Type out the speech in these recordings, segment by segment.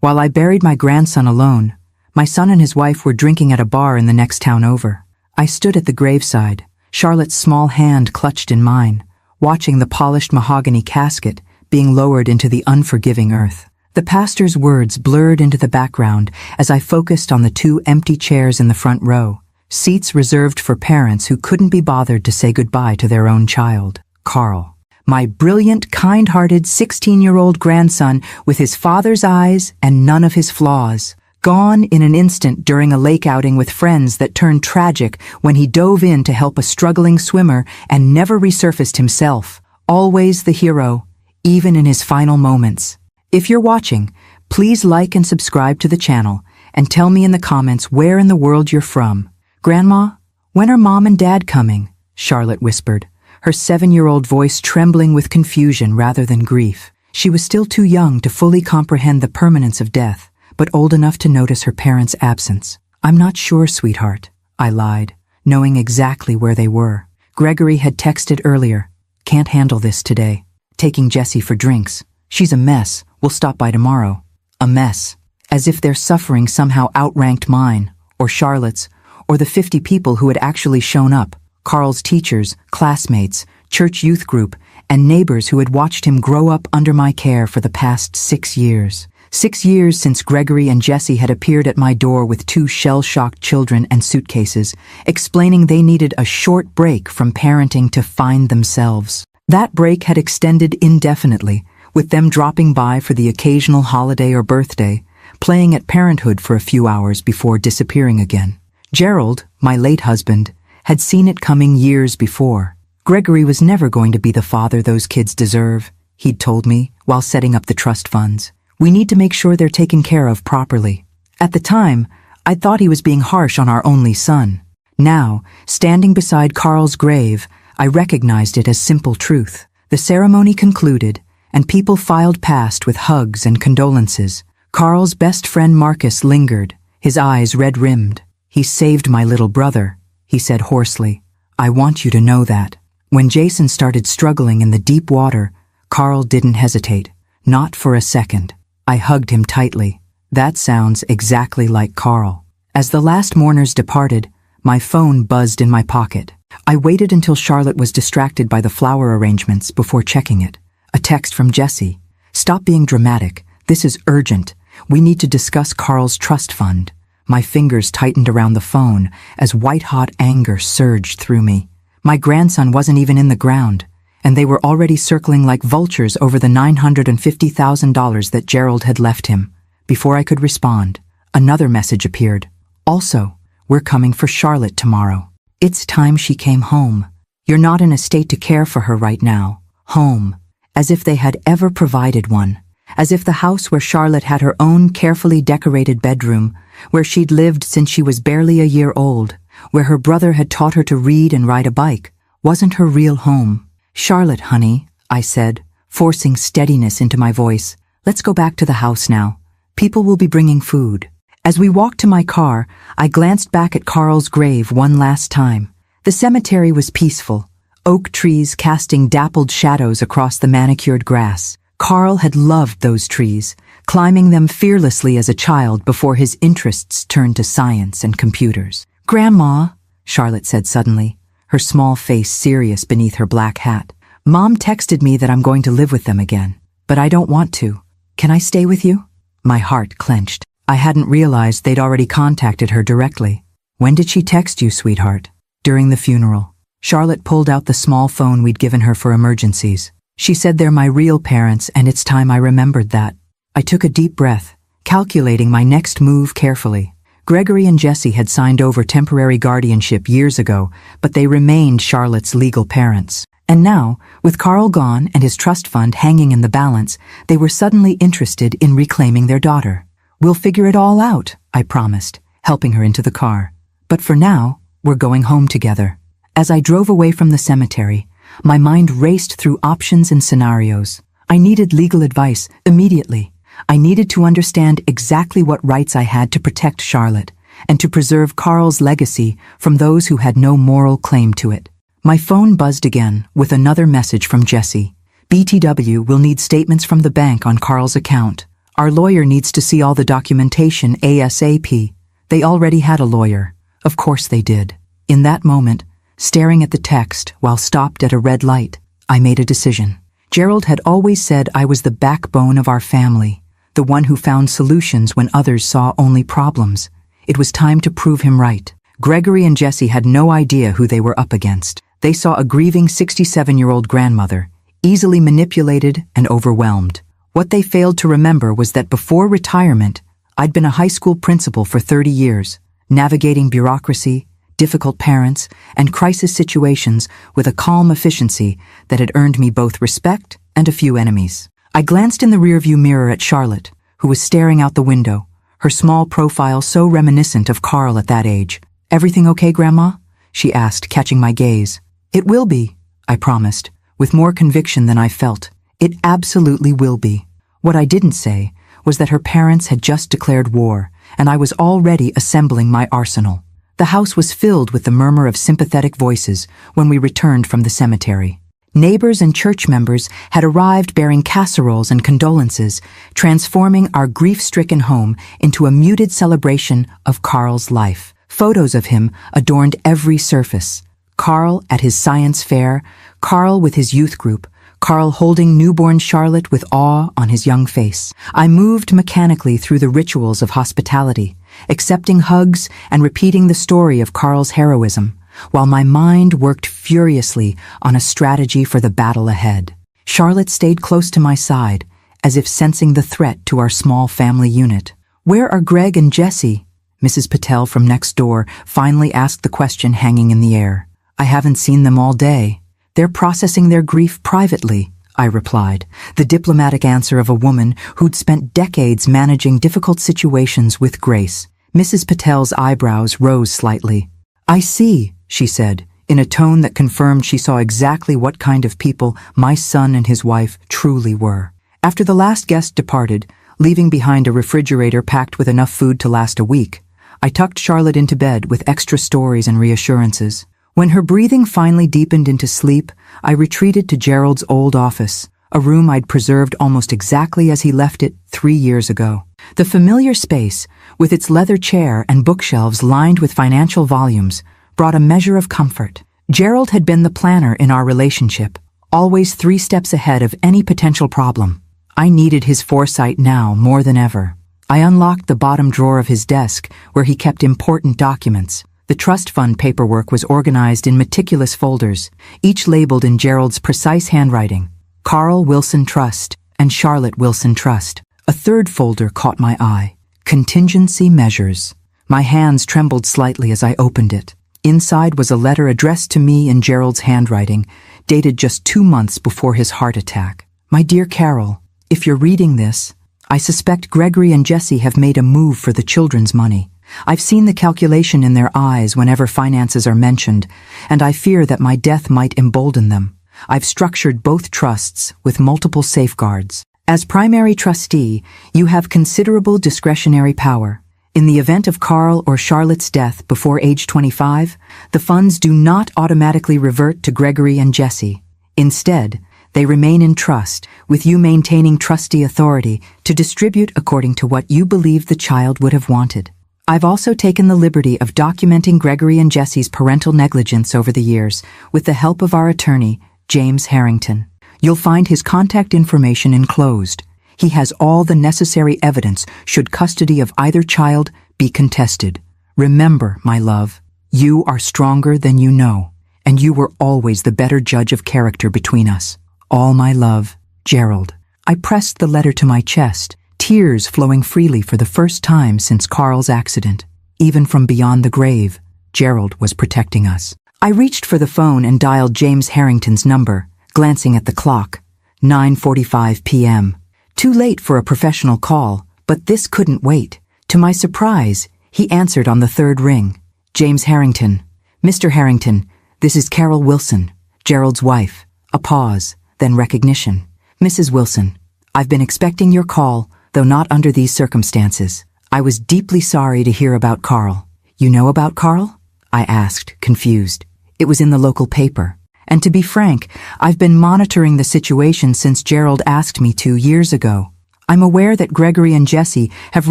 While I buried my grandson alone, my son and his wife were drinking at a bar in the next town over. I stood at the graveside, Charlotte's small hand clutched in mine, watching the polished mahogany casket being lowered into the unforgiving earth. The pastor's words blurred into the background as I focused on the 2 empty chairs in the front row, seats reserved for parents who couldn't be bothered to say goodbye to their own child, Carl. My brilliant, kind-hearted 16-year-old grandson with his father's eyes and none of his flaws, gone in an instant during a lake outing with friends that turned tragic when he dove in to help a struggling swimmer and never resurfaced himself, always the hero, even in his final moments. If you're watching, please like and subscribe to the channel and tell me in the comments where in the world you're from. Grandma, when are Mom and Dad coming? Charlotte whispered, her 7-year-old voice trembling with confusion rather than grief. She was still too young to fully comprehend the permanence of death, but old enough to notice her parents' absence. I'm not sure, sweetheart, I lied, knowing exactly where they were. Gregory had texted earlier, can't handle this today. Taking Jessie for drinks. She's a mess. We'll stop by tomorrow. A mess. As if their suffering somehow outranked mine, or Charlotte's, or the 50 people who had actually shown up, Carl's teachers, classmates, church youth group, and neighbors who had watched him grow up under my care for the past 6 years. 6 years since Gregory and Jessie had appeared at my door with 2 shell-shocked children and suitcases, explaining they needed a short break from parenting to find themselves. That break had extended indefinitely, with them dropping by for the occasional holiday or birthday, playing at Parenthood for a few hours before disappearing again. Gerald, my late husband, had seen it coming years before. Gregory was never going to be the father those kids deserve, he'd told me, while setting up the trust funds. We need to make sure they're taken care of properly. At the time, I'd thought he was being harsh on our only son. Now, standing beside Carl's grave, I recognized it as simple truth. The ceremony concluded, and people filed past with hugs and condolences. Carl's best friend Marcus lingered, his eyes red-rimmed. He saved my little brother, he said hoarsely. I want you to know that. When Jason started struggling in the deep water, Carl didn't hesitate, not for a second. I hugged him tightly. That sounds exactly like Carl. As the last mourners departed, my phone buzzed in my pocket. I waited until Charlotte was distracted by the flower arrangements before checking it. A text from Jessie. Stop being dramatic. This is urgent. We need to discuss Carl's trust fund. My fingers tightened around the phone as white-hot anger surged through me. My grandson wasn't even in the ground, and they were already circling like vultures over the $950,000 that Gerald had left him. Before I could respond, another message appeared. Also, we're coming for Charlotte tomorrow. It's time she came home. You're not in a state to care for her right now. Home. As if they had ever provided one. As if the house where Charlotte had her own carefully decorated bedroom, where she'd lived since she was barely a year old, where her brother had taught her to read and ride a bike, wasn't her real home. Charlotte, honey, I said, forcing steadiness into my voice. Let's go back to the house now. People will be bringing food. As we walked to my car, I glanced back at Carl's grave one last time. The cemetery was peaceful, oak trees casting dappled shadows across the manicured grass. Carl had loved those trees, climbing them fearlessly as a child before his interests turned to science and computers. Grandma, Charlotte said suddenly, her small face serious beneath her black hat. Mom texted me that I'm going to live with them again, but I don't want to. Can I stay with you? My heart clenched. I hadn't realized they'd already contacted her directly. When did she text you, sweetheart? During the funeral. Charlotte pulled out the small phone we'd given her for emergencies. She said they're my real parents, and it's time I remembered that. I took a deep breath, calculating my next move carefully. Gregory and Jessie had signed over temporary guardianship years ago, but they remained Charlotte's legal parents. And now, with Carl gone and his trust fund hanging in the balance, they were suddenly interested in reclaiming their daughter. We'll figure it all out, I promised, helping her into the car. But for now, we're going home together. As I drove away from the cemetery, my mind raced through options and scenarios. I needed legal advice immediately. I needed to understand exactly what rights I had to protect Charlotte and to preserve Carl's legacy from those who had no moral claim to it. My phone buzzed again with another message from Jessie. BTW will need statements from the bank on Carl's account. Our lawyer needs to see all the documentation ASAP. They already had a lawyer. Of course they did. In that moment, staring at the text while stopped at a red light, I made a decision. Gerald had always said I was the backbone of our family, the one who found solutions when others saw only problems. It was time to prove him right. Gregory and Jessie had no idea who they were up against. They saw a grieving 67-year-old grandmother, easily manipulated and overwhelmed. What they failed to remember was that before retirement, I'd been a high school principal for 30 years, navigating bureaucracy, difficult parents, and crisis situations with a calm efficiency that had earned me both respect and a few enemies. I glanced in the rearview mirror at Charlotte, who was staring out the window, her small profile so reminiscent of Carl at that age. "Everything okay, Grandma?" she asked, catching my gaze. "It will be," I promised, with more conviction than I felt. "It absolutely will be." What I didn't say was that her parents had just declared war, and I was already assembling my arsenal. The house was filled with the murmur of sympathetic voices when we returned from the cemetery. Neighbors and church members had arrived bearing casseroles and condolences, transforming our grief-stricken home into a muted celebration of Carl's life. Photos of him adorned every surface. Carl at his science fair, Carl with his youth group, Carl holding newborn Charlotte with awe on his young face. I moved mechanically through the rituals of hospitality, accepting hugs and repeating the story of Carl's heroism, while my mind worked furiously on a strategy for the battle ahead. Charlotte stayed close to my side, as if sensing the threat to our small family unit. "Where are Greg and Jessie?" Mrs. Patel from next door finally asked the question hanging in the air. "I haven't seen them all day. They're processing their grief privately," I replied, the diplomatic answer of a woman who'd spent decades managing difficult situations with grace. Mrs. Patel's eyebrows rose slightly. "I see," she said, in a tone that confirmed she saw exactly what kind of people my son and his wife truly were. After the last guest departed, leaving behind a refrigerator packed with enough food to last a week, I tucked Charlotte into bed with extra stories and reassurances. When her breathing finally deepened into sleep, I retreated to Gerald's old office, a room I'd preserved almost exactly as he left it 3 years ago. The familiar space, with its leather chair and bookshelves lined with financial volumes, brought a measure of comfort. Gerald had been the planner in our relationship, always 3 steps ahead of any potential problem. I needed his foresight now more than ever. I unlocked the bottom drawer of his desk, where he kept important documents. The trust fund paperwork was organized in meticulous folders, each labeled in Gerald's precise handwriting: Carl Wilson Trust and Charlotte Wilson Trust. A third folder caught my eye: Contingency Measures. My hands trembled slightly as I opened it. Inside was a letter addressed to me in Gerald's handwriting, dated just 2 months before his heart attack. "My dear Carol, if you're reading this, I suspect Gregory and Jessie have made a move for the children's money. I've seen the calculation in their eyes whenever finances are mentioned, and I fear that my death might embolden them. I've structured both trusts with multiple safeguards. As primary trustee, you have considerable discretionary power. In the event of Carl or Charlotte's death before age 25, the funds do not automatically revert to Gregory and Jessie. Instead, they remain in trust, with you maintaining trustee authority to distribute according to what you believe the child would have wanted. I've also taken the liberty of documenting Gregory and Jessie's parental negligence over the years with the help of our attorney, James Harrington. You'll find his contact information enclosed. He has all the necessary evidence should custody of either child be contested. Remember, my love, you are stronger than you know, and you were always the better judge of character between us. All my love, Gerald." I pressed the letter to my chest, tears flowing freely for the first time since Carl's accident. Even from beyond the grave, Gerald was protecting us. I reached for the phone and dialed James Harrington's number, glancing at the clock. 9:45 p.m. Too late for a professional call, but this couldn't wait. To my surprise, he answered on the 3rd ring. "James Harrington. Mr. Harrington, this is Carol Wilson, Gerald's wife." A pause, then recognition. "Mrs. Wilson, I've been expecting your call, though not under these circumstances. I was deeply sorry to hear about Carl." "You know about Carl?" I asked, confused. "It was in the local paper. And to be frank, I've been monitoring the situation since Gerald asked me to years ago." I'm aware that Gregory and Jesse have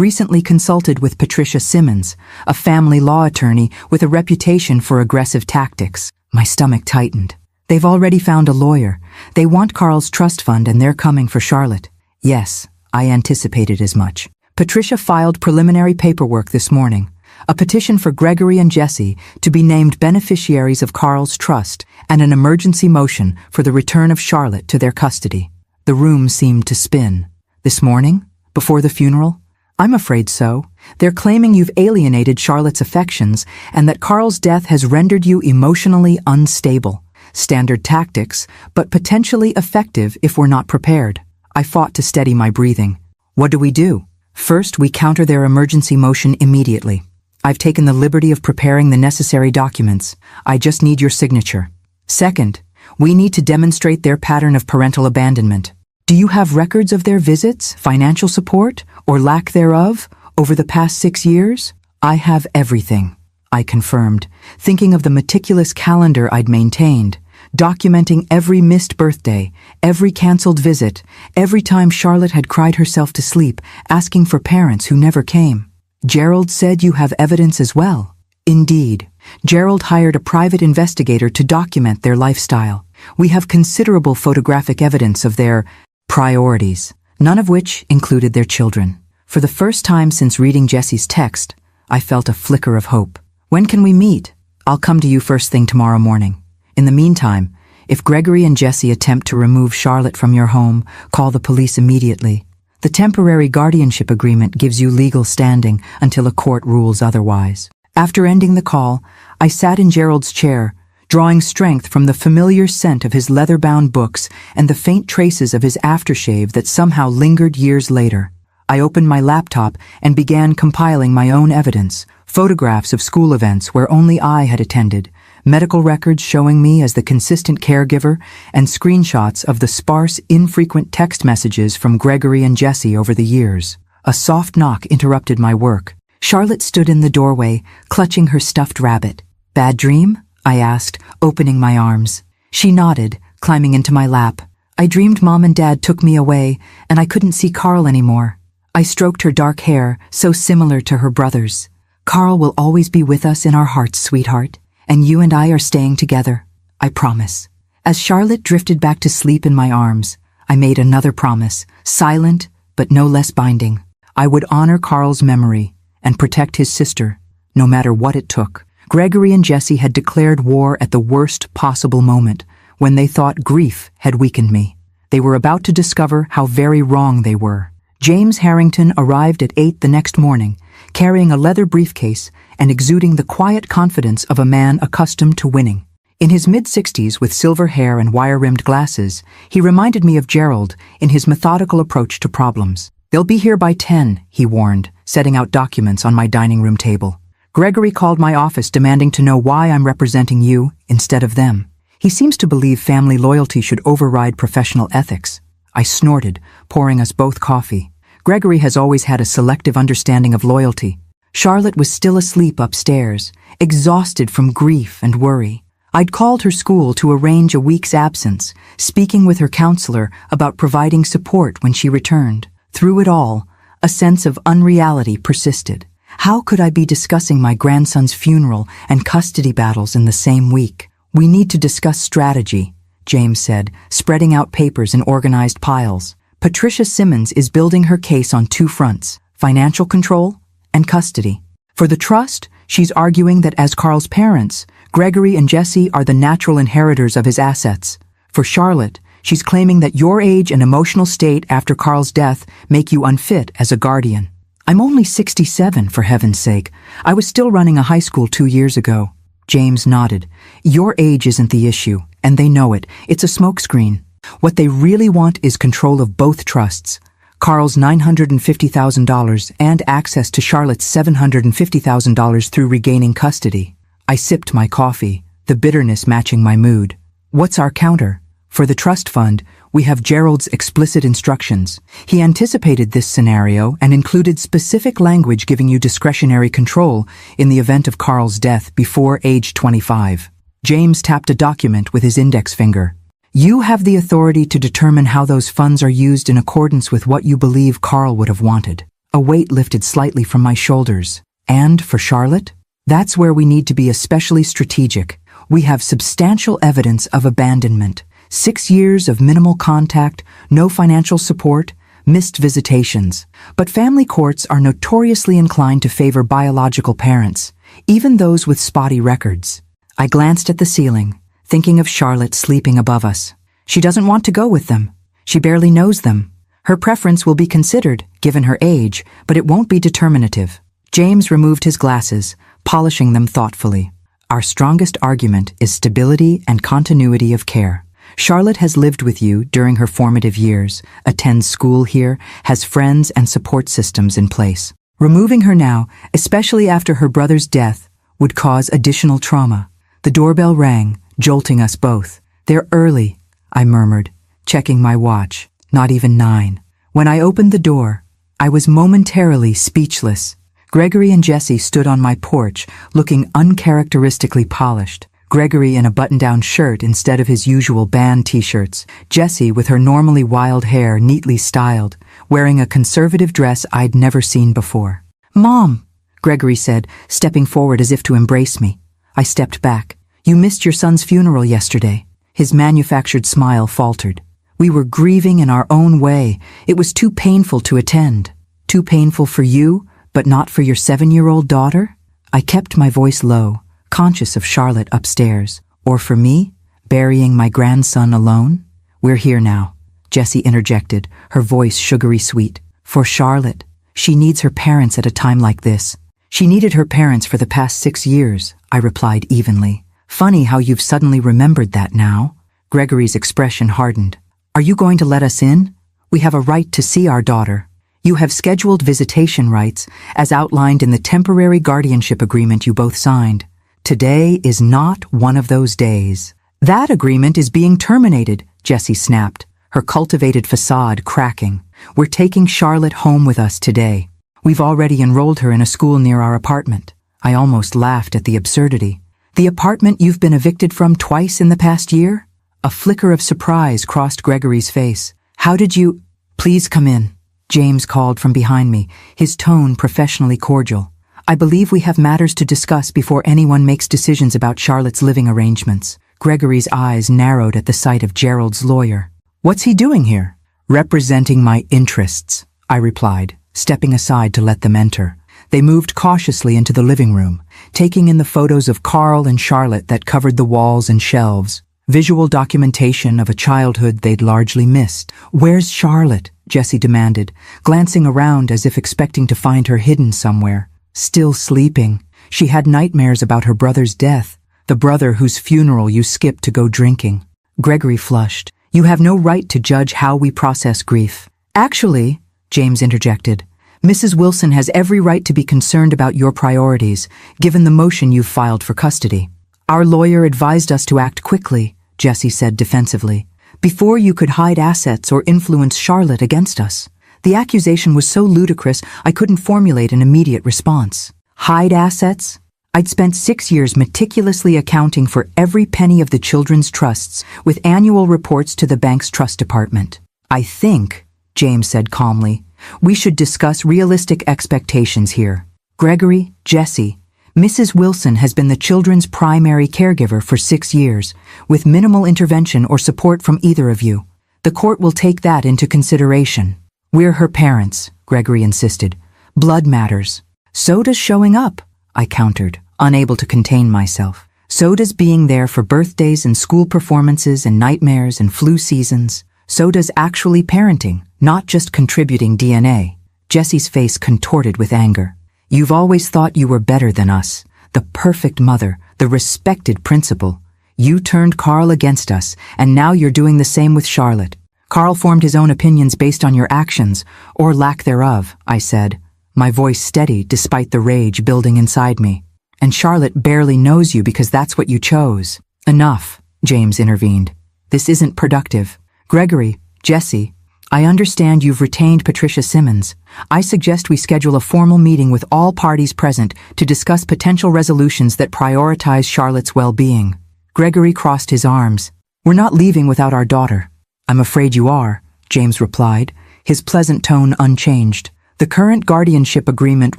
recently consulted with Patricia Simmons, a family law attorney with a reputation for aggressive tactics. My stomach tightened. They've already found a lawyer. They want Carl's trust fund and they're coming for Charlotte. Yes, I anticipated as much. Patricia filed preliminary paperwork this morning. A petition for Gregory and Jesse to be named beneficiaries of Carl's trust and an emergency motion for the return of Charlotte to their custody. The room seemed to spin. This morning? Before the funeral? I'm afraid so. They're claiming you've alienated Charlotte's affections and that Carl's death has rendered you emotionally unstable. Standard tactics, but potentially effective if we're not prepared. I fought to steady my breathing. What do we do? First, we counter their emergency motion immediately. I've taken the liberty of preparing the necessary documents. I just need your signature. Second, we need to demonstrate their pattern of parental abandonment. Do you have records of their visits, financial support, or lack thereof, over the past 6 years? I have everything, I confirmed, thinking of the meticulous calendar I'd maintained, documenting every missed birthday, every canceled visit, every time Charlotte had cried herself to sleep, asking for parents who never came. Gerald said you have evidence as well. Indeed, Gerald hired a private investigator to document their lifestyle. We have considerable photographic evidence of their priorities, none of which included their children. For the first time since reading Jesse's text, I felt a flicker of hope. When can we meet? I'll come to you first thing tomorrow morning. In the meantime, if Gregory and Jesse attempt to remove Charlotte from your home, call the police immediately. The temporary guardianship agreement gives you legal standing until a court rules otherwise. After ending the call, I sat in Gerald's chair, drawing strength from the familiar scent of his leather-bound books and the faint traces of his aftershave that somehow lingered years later. I opened my laptop and began compiling my own evidence, photographs of school events where only I had attended, medical records showing me as the consistent caregiver, and screenshots of the sparse, infrequent text messages from Gregory and Jesse over the years. A soft knock interrupted my work. Charlotte stood in the doorway, clutching her stuffed rabbit. "Bad dream?" I asked, opening my arms. She nodded, climbing into my lap. "I dreamed Mom and Dad took me away, and I couldn't see Carl anymore." I stroked her dark hair, so similar to her brother's. "Carl will always be with us in our hearts, sweetheart, and you and I are staying together. I promise." As Charlotte drifted back to sleep in my arms, I made another promise, silent but no less binding. I would honor Carl's memory and protect his sister, no matter what it took. Gregory and Jesse had declared war at the worst possible moment, when they thought grief had weakened me. They were about to discover how very wrong they were. James Harrington arrived at 8 the next morning, carrying a leather briefcase and exuding the quiet confidence of a man accustomed to winning. In his mid-60s with silver hair and wire-rimmed glasses, he reminded me of Gerald in his methodical approach to problems. "They'll be here by 10, he warned, setting out documents on my dining room table. "Gregory called my office demanding to know why I'm representing you instead of them. He seems to believe family loyalty should override professional ethics." I snorted, pouring us both coffee. Gregory has always had a selective understanding of loyalty. Charlotte was still asleep upstairs, exhausted from grief and worry. I'd called her school to arrange a week's absence, speaking with her counselor about providing support when she returned. Through it all, a sense of unreality persisted. How could I be discussing my grandson's funeral and custody battles in the same week? "We need to discuss strategy," James said, spreading out papers in organized piles. "Patricia Simmons is building her case on 2 fronts, financial control and custody. For the trust, she's arguing that as Carl's parents, Gregory and Jesse are the natural inheritors of his assets. For Charlotte, she's claiming that your age and emotional state after Carl's death make you unfit as a guardian. I'm only 67, for heaven's sake. I was still running a high school 2 years ago." James nodded. "Your age isn't the issue, and they know it. It's a smokescreen. What they really want is control of both trusts, Carl's $950,000 and access to Charlotte's $750,000 through regaining custody." I sipped my coffee, the bitterness matching my mood. "What's our counter? For the trust fund, we have Gerald's explicit instructions. He anticipated this scenario and included specific language giving you discretionary control in the event of Carl's death before age 25. James tapped a document with his index finger. You have the authority to determine how those funds are used in accordance with what you believe Carl would have wanted. A weight lifted slightly from my shoulders. And for Charlotte? That's where we need to be especially strategic. We have substantial evidence of abandonment. 6 years of minimal contact, no financial support, missed visitations. But family courts are notoriously inclined to favor biological parents, even those with spotty records. I glanced at the ceiling, thinking of Charlotte sleeping above us. She doesn't want to go with them. She barely knows them. Her preference will be considered, given her age, but it won't be determinative. James removed his glasses, polishing them thoughtfully. Our strongest argument is stability and continuity of care. Charlotte has lived with you during her formative years, attends school here, has friends and support systems in place. Removing her now, especially after her brother's death, would cause additional trauma. The doorbell rang, jolting us both. "They're early," I murmured, checking my watch. Not even 9. When I opened the door, I was momentarily speechless. Gregory and Jessie stood on my porch, looking uncharacteristically polished. Gregory in a button-down shirt instead of his usual band t-shirts. Jessie with her normally wild hair neatly styled, wearing a conservative dress I'd never seen before. "Mom," Gregory said, stepping forward as if to embrace me. I stepped back. "You missed your son's funeral yesterday." His manufactured smile faltered. "We were grieving in our own way. It was too painful to attend." "Too painful for you, but not for your 7-year-old daughter?" I kept my voice low, conscious of Charlotte upstairs. "Or for me, burying my grandson alone?" "We're here now," Jessie interjected, her voice sugary sweet. "For Charlotte. She needs her parents at a time like this." "She needed her parents for the past 6 years," I replied evenly. "Funny how you've suddenly remembered that now." Gregory's expression hardened. "Are you going to let us in? We have a right to see our daughter." "You have scheduled visitation rights, as outlined in the temporary guardianship agreement you both signed. Today is not one of those days." "That agreement is being terminated," Jessie snapped, her cultivated facade cracking. "We're taking Charlotte home with us today. We've already enrolled her in a school near our apartment." I almost laughed at the absurdity. "The apartment you've been evicted from twice in the past year?" A flicker of surprise crossed Gregory's face. "How did you—" "Please come in," James called from behind me, his tone professionally cordial. "I believe we have matters to discuss before anyone makes decisions about Charlotte's living arrangements." Gregory's eyes narrowed at the sight of Gerald's lawyer. "What's he doing here?" "Representing my interests," I replied, stepping aside to let them enter. They moved cautiously into the living room, taking in the photos of Carl and Charlotte that covered the walls and shelves. Visual documentation of a childhood they'd largely missed. "Where's Charlotte?" Jessie demanded, glancing around as if expecting to find her hidden somewhere. "Still sleeping. She had nightmares about her brother's death, the brother whose funeral you skipped to go drinking." Gregory flushed. "You have no right to judge how we process grief." "Actually," James interjected, "Mrs. Wilson has every right to be concerned about your priorities, given the motion you've filed for custody." "Our lawyer advised us to act quickly," Jessie said defensively, "before you could hide assets or influence Charlotte against us. The accusation was so ludicrous I couldn't formulate an immediate response." "Hide assets?" I'd spent 6 years meticulously accounting for every penny of the children's trusts, with annual reports to the bank's trust department. "I think," James said calmly, "we should discuss realistic expectations here. Gregory, Jessie, Mrs. Wilson has been the children's primary caregiver for 6 years, with minimal intervention or support from either of you. The court will take that into consideration." "We're her parents," Gregory insisted. "Blood matters." "So does showing up," I countered, unable to contain myself. "So does being there for birthdays and school performances and nightmares and flu seasons. So does actually parenting, not just contributing DNA." Jessie's face contorted with anger. "You've always thought you were better than us, the perfect mother, the respected principal. You turned Carl against us, and now you're doing the same with Charlotte. Carl formed his own opinions based on your actions, or lack thereof," I said, my voice steady despite the rage building inside me. "And Charlotte barely knows you because that's what you chose." "Enough," James intervened. "This isn't productive. Gregory, Jessie, I understand you've retained Patricia Simmons. I suggest we schedule a formal meeting with all parties present to discuss potential resolutions that prioritize Charlotte's well-being." Gregory crossed his arms. We're not leaving without our daughter. I'm afraid you are, James replied, his pleasant tone unchanged. The current guardianship agreement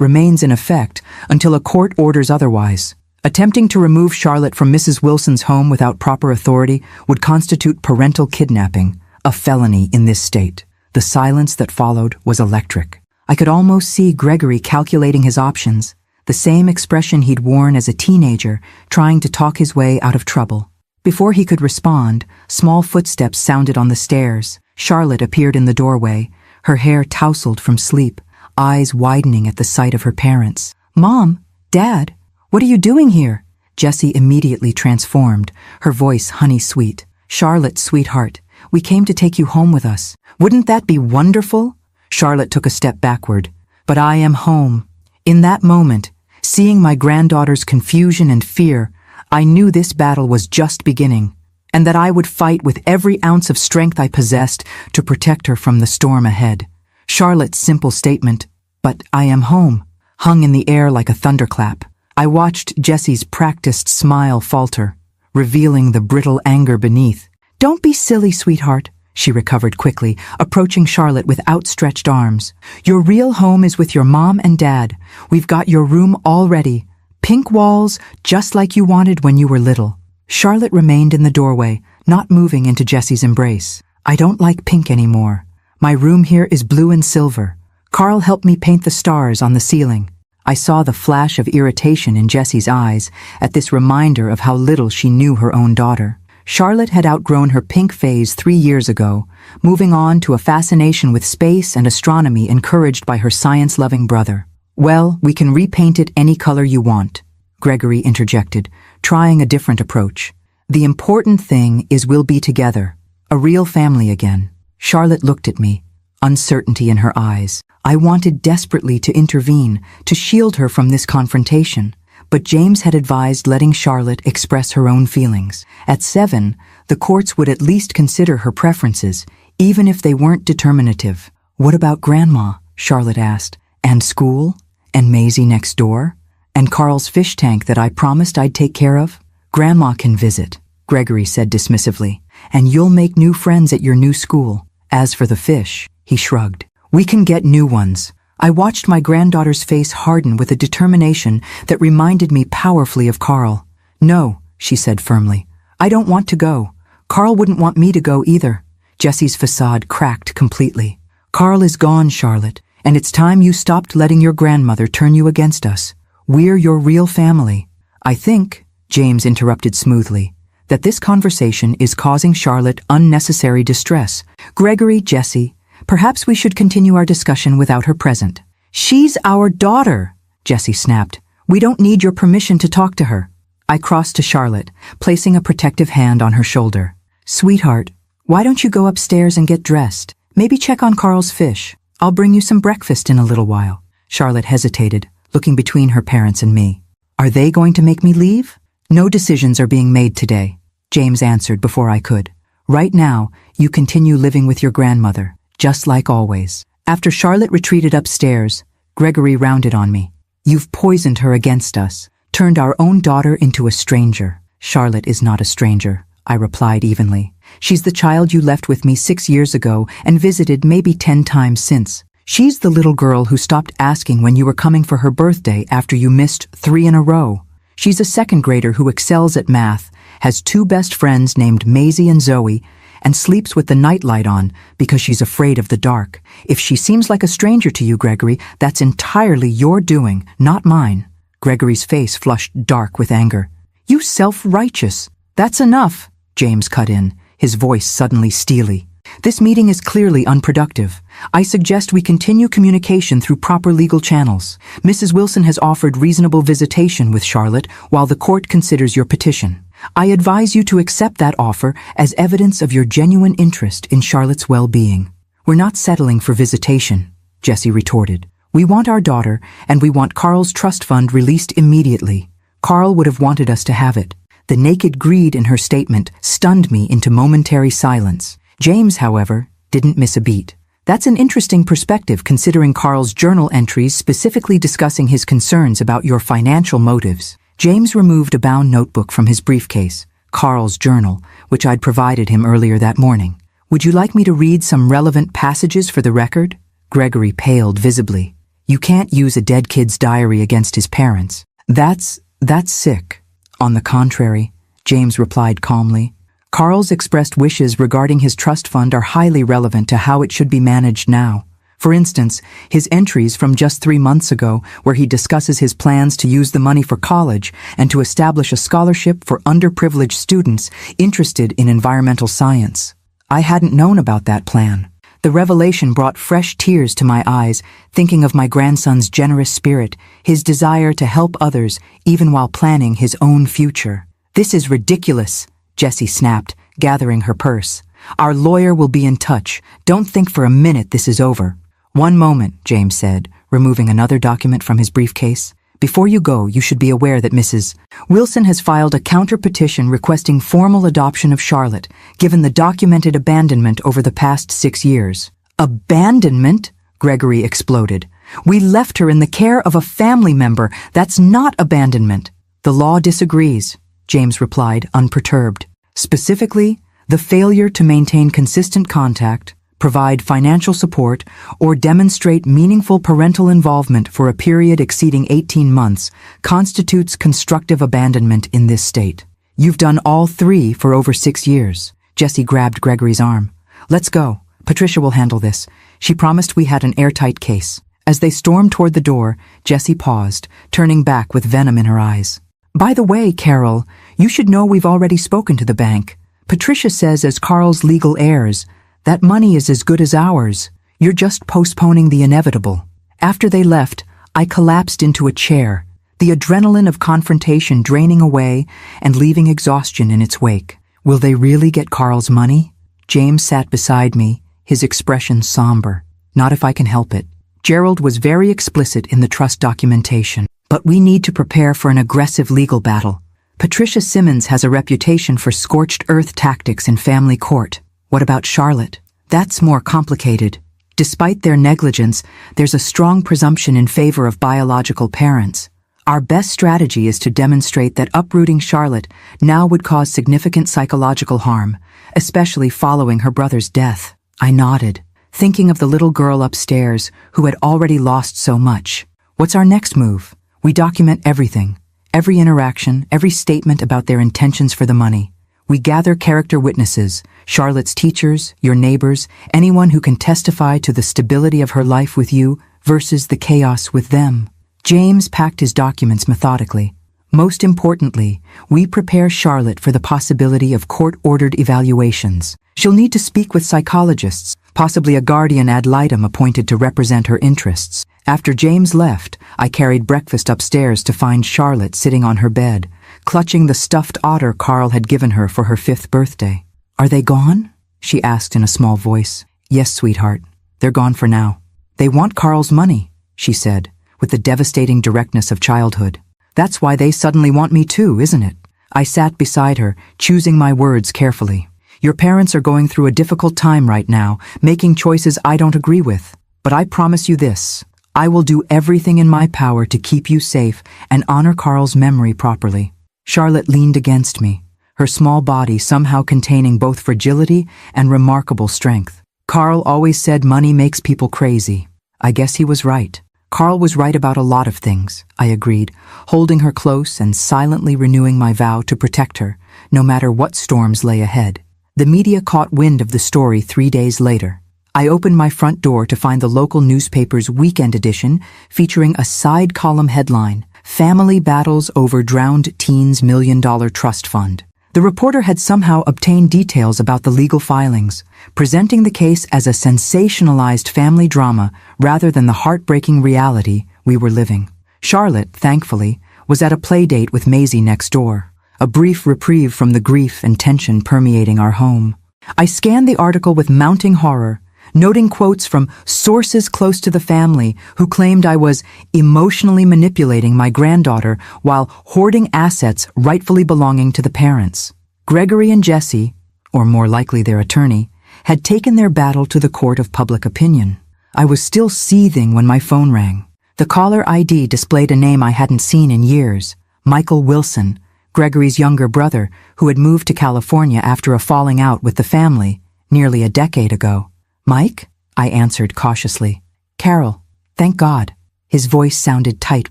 remains in effect until a court orders otherwise. Attempting to remove Charlotte from Mrs. Wilson's home without proper authority would constitute parental kidnapping, a felony in this state. The silence that followed was electric. I could almost see Gregory calculating his options, the same expression he'd worn as a teenager, trying to talk his way out of trouble. Before he could respond, small footsteps sounded on the stairs. Charlotte appeared in the doorway, her hair tousled from sleep, eyes widening at the sight of her parents. "Mom, Dad, what are you doing here?" Jessie immediately transformed, her voice honey-sweet. "Charlotte, sweetheart, we came to take you home with us. Wouldn't that be wonderful?" Charlotte took a step backward. "But I am home." In that moment, seeing my granddaughter's confusion and fear, I knew this battle was just beginning, and that I would fight with every ounce of strength I possessed to protect her from the storm ahead. Charlotte's simple statement, "But I am home," hung in the air like a thunderclap. I watched Jessie's practiced smile falter, revealing the brittle anger beneath. "Don't be silly, sweetheart," she recovered quickly, approaching Charlotte with outstretched arms. "Your real home is with your mom and dad. We've got your room all ready. Pink walls, just like you wanted when you were little." Charlotte remained in the doorway, not moving into Jessie's embrace. "I don't like pink anymore. My room here is blue and silver. Carl helped me paint the stars on the ceiling." I saw the flash of irritation in Jessie's eyes at this reminder of how little she knew her own daughter. Charlotte had outgrown her pink phase 3 years ago, moving on to a fascination with space and astronomy encouraged by her science-loving brother. "Well, we can repaint it any color you want," Gregory interjected, trying a different approach. "The important thing is we'll be together, a real family again." Charlotte looked at me, uncertainty in her eyes. I wanted desperately to intervene, to shield her from this confrontation, but James had advised letting Charlotte express her own feelings. At 7, the courts would at least consider her preferences, even if they weren't determinative. "What about Grandma?" Charlotte asked. "And school? And Maisie next door? And Carl's fish tank that I promised I'd take care of?" "Grandma can visit," Gregory said dismissively, "and you'll make new friends at your new school. As for the fish," he shrugged, "we can get new ones." I watched my granddaughter's face harden with a determination that reminded me powerfully of Carl. "No," she said firmly, "I don't want to go. Carl wouldn't want me to go either." Jessie's facade cracked completely. "Carl is gone, Charlotte, and it's time you stopped letting your grandmother turn you against us. We're your real family." "I think," James interrupted smoothly, "that this conversation is causing Charlotte unnecessary distress. Gregory, Jessie, perhaps we should continue our discussion without her present." "She's our daughter," Jessie snapped. "We don't need your permission to talk to her." I crossed to Charlotte, placing a protective hand on her shoulder. "Sweetheart, why don't you go upstairs and get dressed? Maybe check on Carl's fish. I'll bring you some breakfast in a little while." Charlotte hesitated, looking between her parents and me. "Are they going to make me leave?" "No decisions are being made today," James answered before I could. "Right now, you continue living with your grandmother, just like always." After Charlotte retreated upstairs, Gregory rounded on me. "You've poisoned her against us, turned our own daughter into a stranger." "Charlotte is not a stranger," I replied evenly. "She's the child you left with me 6 years ago and visited maybe 10 times since. She's the little girl who stopped asking when you were coming for her birthday after you missed 3 in a row. She's a second grader who excels at math, has 2 best friends named Maisie and Zoe, and sleeps with the nightlight on because she's afraid of the dark. If she seems like a stranger to you, Gregory, that's entirely your doing, not mine." Gregory's face flushed dark with anger. "You self-righteous." "That's enough," James cut in, his voice suddenly steely. "This meeting is clearly unproductive. I suggest we continue communication through proper legal channels. Mrs. Wilson has offered reasonable visitation with Charlotte while the court considers your petition. I advise you to accept that offer as evidence of your genuine interest in Charlotte's well-being." "We're not settling for visitation," Jessie retorted. "We want our daughter, and we want Carl's trust fund released immediately. Carl would have wanted us to have it." The naked greed in her statement stunned me into momentary silence. James, however, didn't miss a beat. "That's an interesting perspective considering Carl's journal entries specifically discussing his concerns about your financial motives." James removed a bound notebook from his briefcase, Carl's journal, which I'd provided him earlier that morning. "Would you like me to read some relevant passages for the record?" Gregory paled visibly. "You can't use a dead kid's diary against his parents. That's sick." "On the contrary," James replied calmly. "Carl's expressed wishes regarding his trust fund are highly relevant to how it should be managed now. For instance, his entries from just 3 months ago, where he discusses his plans to use the money for college and to establish a scholarship for underprivileged students interested in environmental science. I hadn't known about that plan. The revelation brought fresh tears to my eyes, thinking of my grandson's generous spirit, his desire to help others, even while planning his own future. "This is ridiculous," Jessie snapped, gathering her purse. "Our lawyer will be in touch. Don't think for a minute this is over." "One moment," James said, removing another document from his briefcase. "Before you go, you should be aware that Mrs. Wilson has filed a counter-petition requesting formal adoption of Charlotte, given the documented abandonment over the past 6 years." "Abandonment?" Gregory exploded. "We left her in the care of a family member. That's not abandonment." "The law disagrees," James replied, unperturbed. "Specifically, the failure to maintain consistent contact, provide financial support, or demonstrate meaningful parental involvement for a period exceeding 18 months constitutes constructive abandonment in this state. You've done all 3 for over 6 years. Jessie grabbed Gregory's arm. "Let's go. Patricia will handle this. She promised we had an airtight case." As they stormed toward the door, Jessie paused, turning back with venom in her eyes. "By the way, Carol, you should know we've already spoken to the bank. Patricia says as Carl's legal heirs, that money is as good as ours. You're just postponing the inevitable." After they left, I collapsed into a chair, the adrenaline of confrontation draining away and leaving exhaustion in its wake. Will they really get Carl's money? James sat beside me, his expression somber. "Not if I can help it. Gerald was very explicit in the trust documentation, but we need to prepare for an aggressive legal battle. Patricia Simmons has a reputation for scorched earth tactics in family court. What about Charlotte? That's more complicated. Despite their negligence, there's a strong presumption in favor of biological parents. Our best strategy is to demonstrate that uprooting Charlotte now would cause significant psychological harm, especially following her brother's death." I nodded, thinking of the little girl upstairs who had already lost so much. "What's our next move?" "We document everything, every interaction, every statement about their intentions for the money. We gather character witnesses, Charlotte's teachers, your neighbors, anyone who can testify to the stability of her life with you versus the chaos with them." James packed his documents methodically. "Most importantly, we prepare Charlotte for the possibility of court-ordered evaluations. She'll need to speak with psychologists, possibly a guardian ad litem appointed to represent her interests." After James left, I carried breakfast upstairs to find Charlotte sitting on her bed, clutching the stuffed otter Carl had given her for her 5th birthday. "Are they gone?" she asked in a small voice. "Yes, sweetheart. They're gone for now. They want Carl's money," she said, with the devastating directness of childhood. "That's why they suddenly want me too, isn't it?" I sat beside her, choosing my words carefully. "Your parents are going through a difficult time right now, making choices I don't agree with. But I promise you this. I will do everything in my power to keep you safe and honor Carl's memory properly." Charlotte leaned against me, her small body somehow containing both fragility and remarkable strength. "Carl always said money makes people crazy. I guess he was right." "Carl was right about a lot of things," I agreed, holding her close and silently renewing my vow to protect her, no matter what storms lay ahead. The media caught wind of the story 3 days later. I opened my front door to find the local newspaper's weekend edition featuring a side column headline, "Family Battles Over Drowned Teen's $1 Million Trust Fund." The reporter had somehow obtained details about the legal filings, presenting the case as a sensationalized family drama rather than the heartbreaking reality we were living. Charlotte, thankfully, was at a play date with Maisie next door, a brief reprieve from the grief and tension permeating our home. I scanned the article with mounting horror, noting quotes from sources close to the family who claimed I was emotionally manipulating my granddaughter while hoarding assets rightfully belonging to the parents. Gregory and Jessie, or more likely their attorney, had taken their battle to the court of public opinion. I was still seething when my phone rang. The caller ID displayed a name I hadn't seen in years, Michael Wilson, Gregory's younger brother, who had moved to California after a falling out with the family nearly a decade ago. Mike? I answered cautiously. Carol, thank God. His voice sounded tight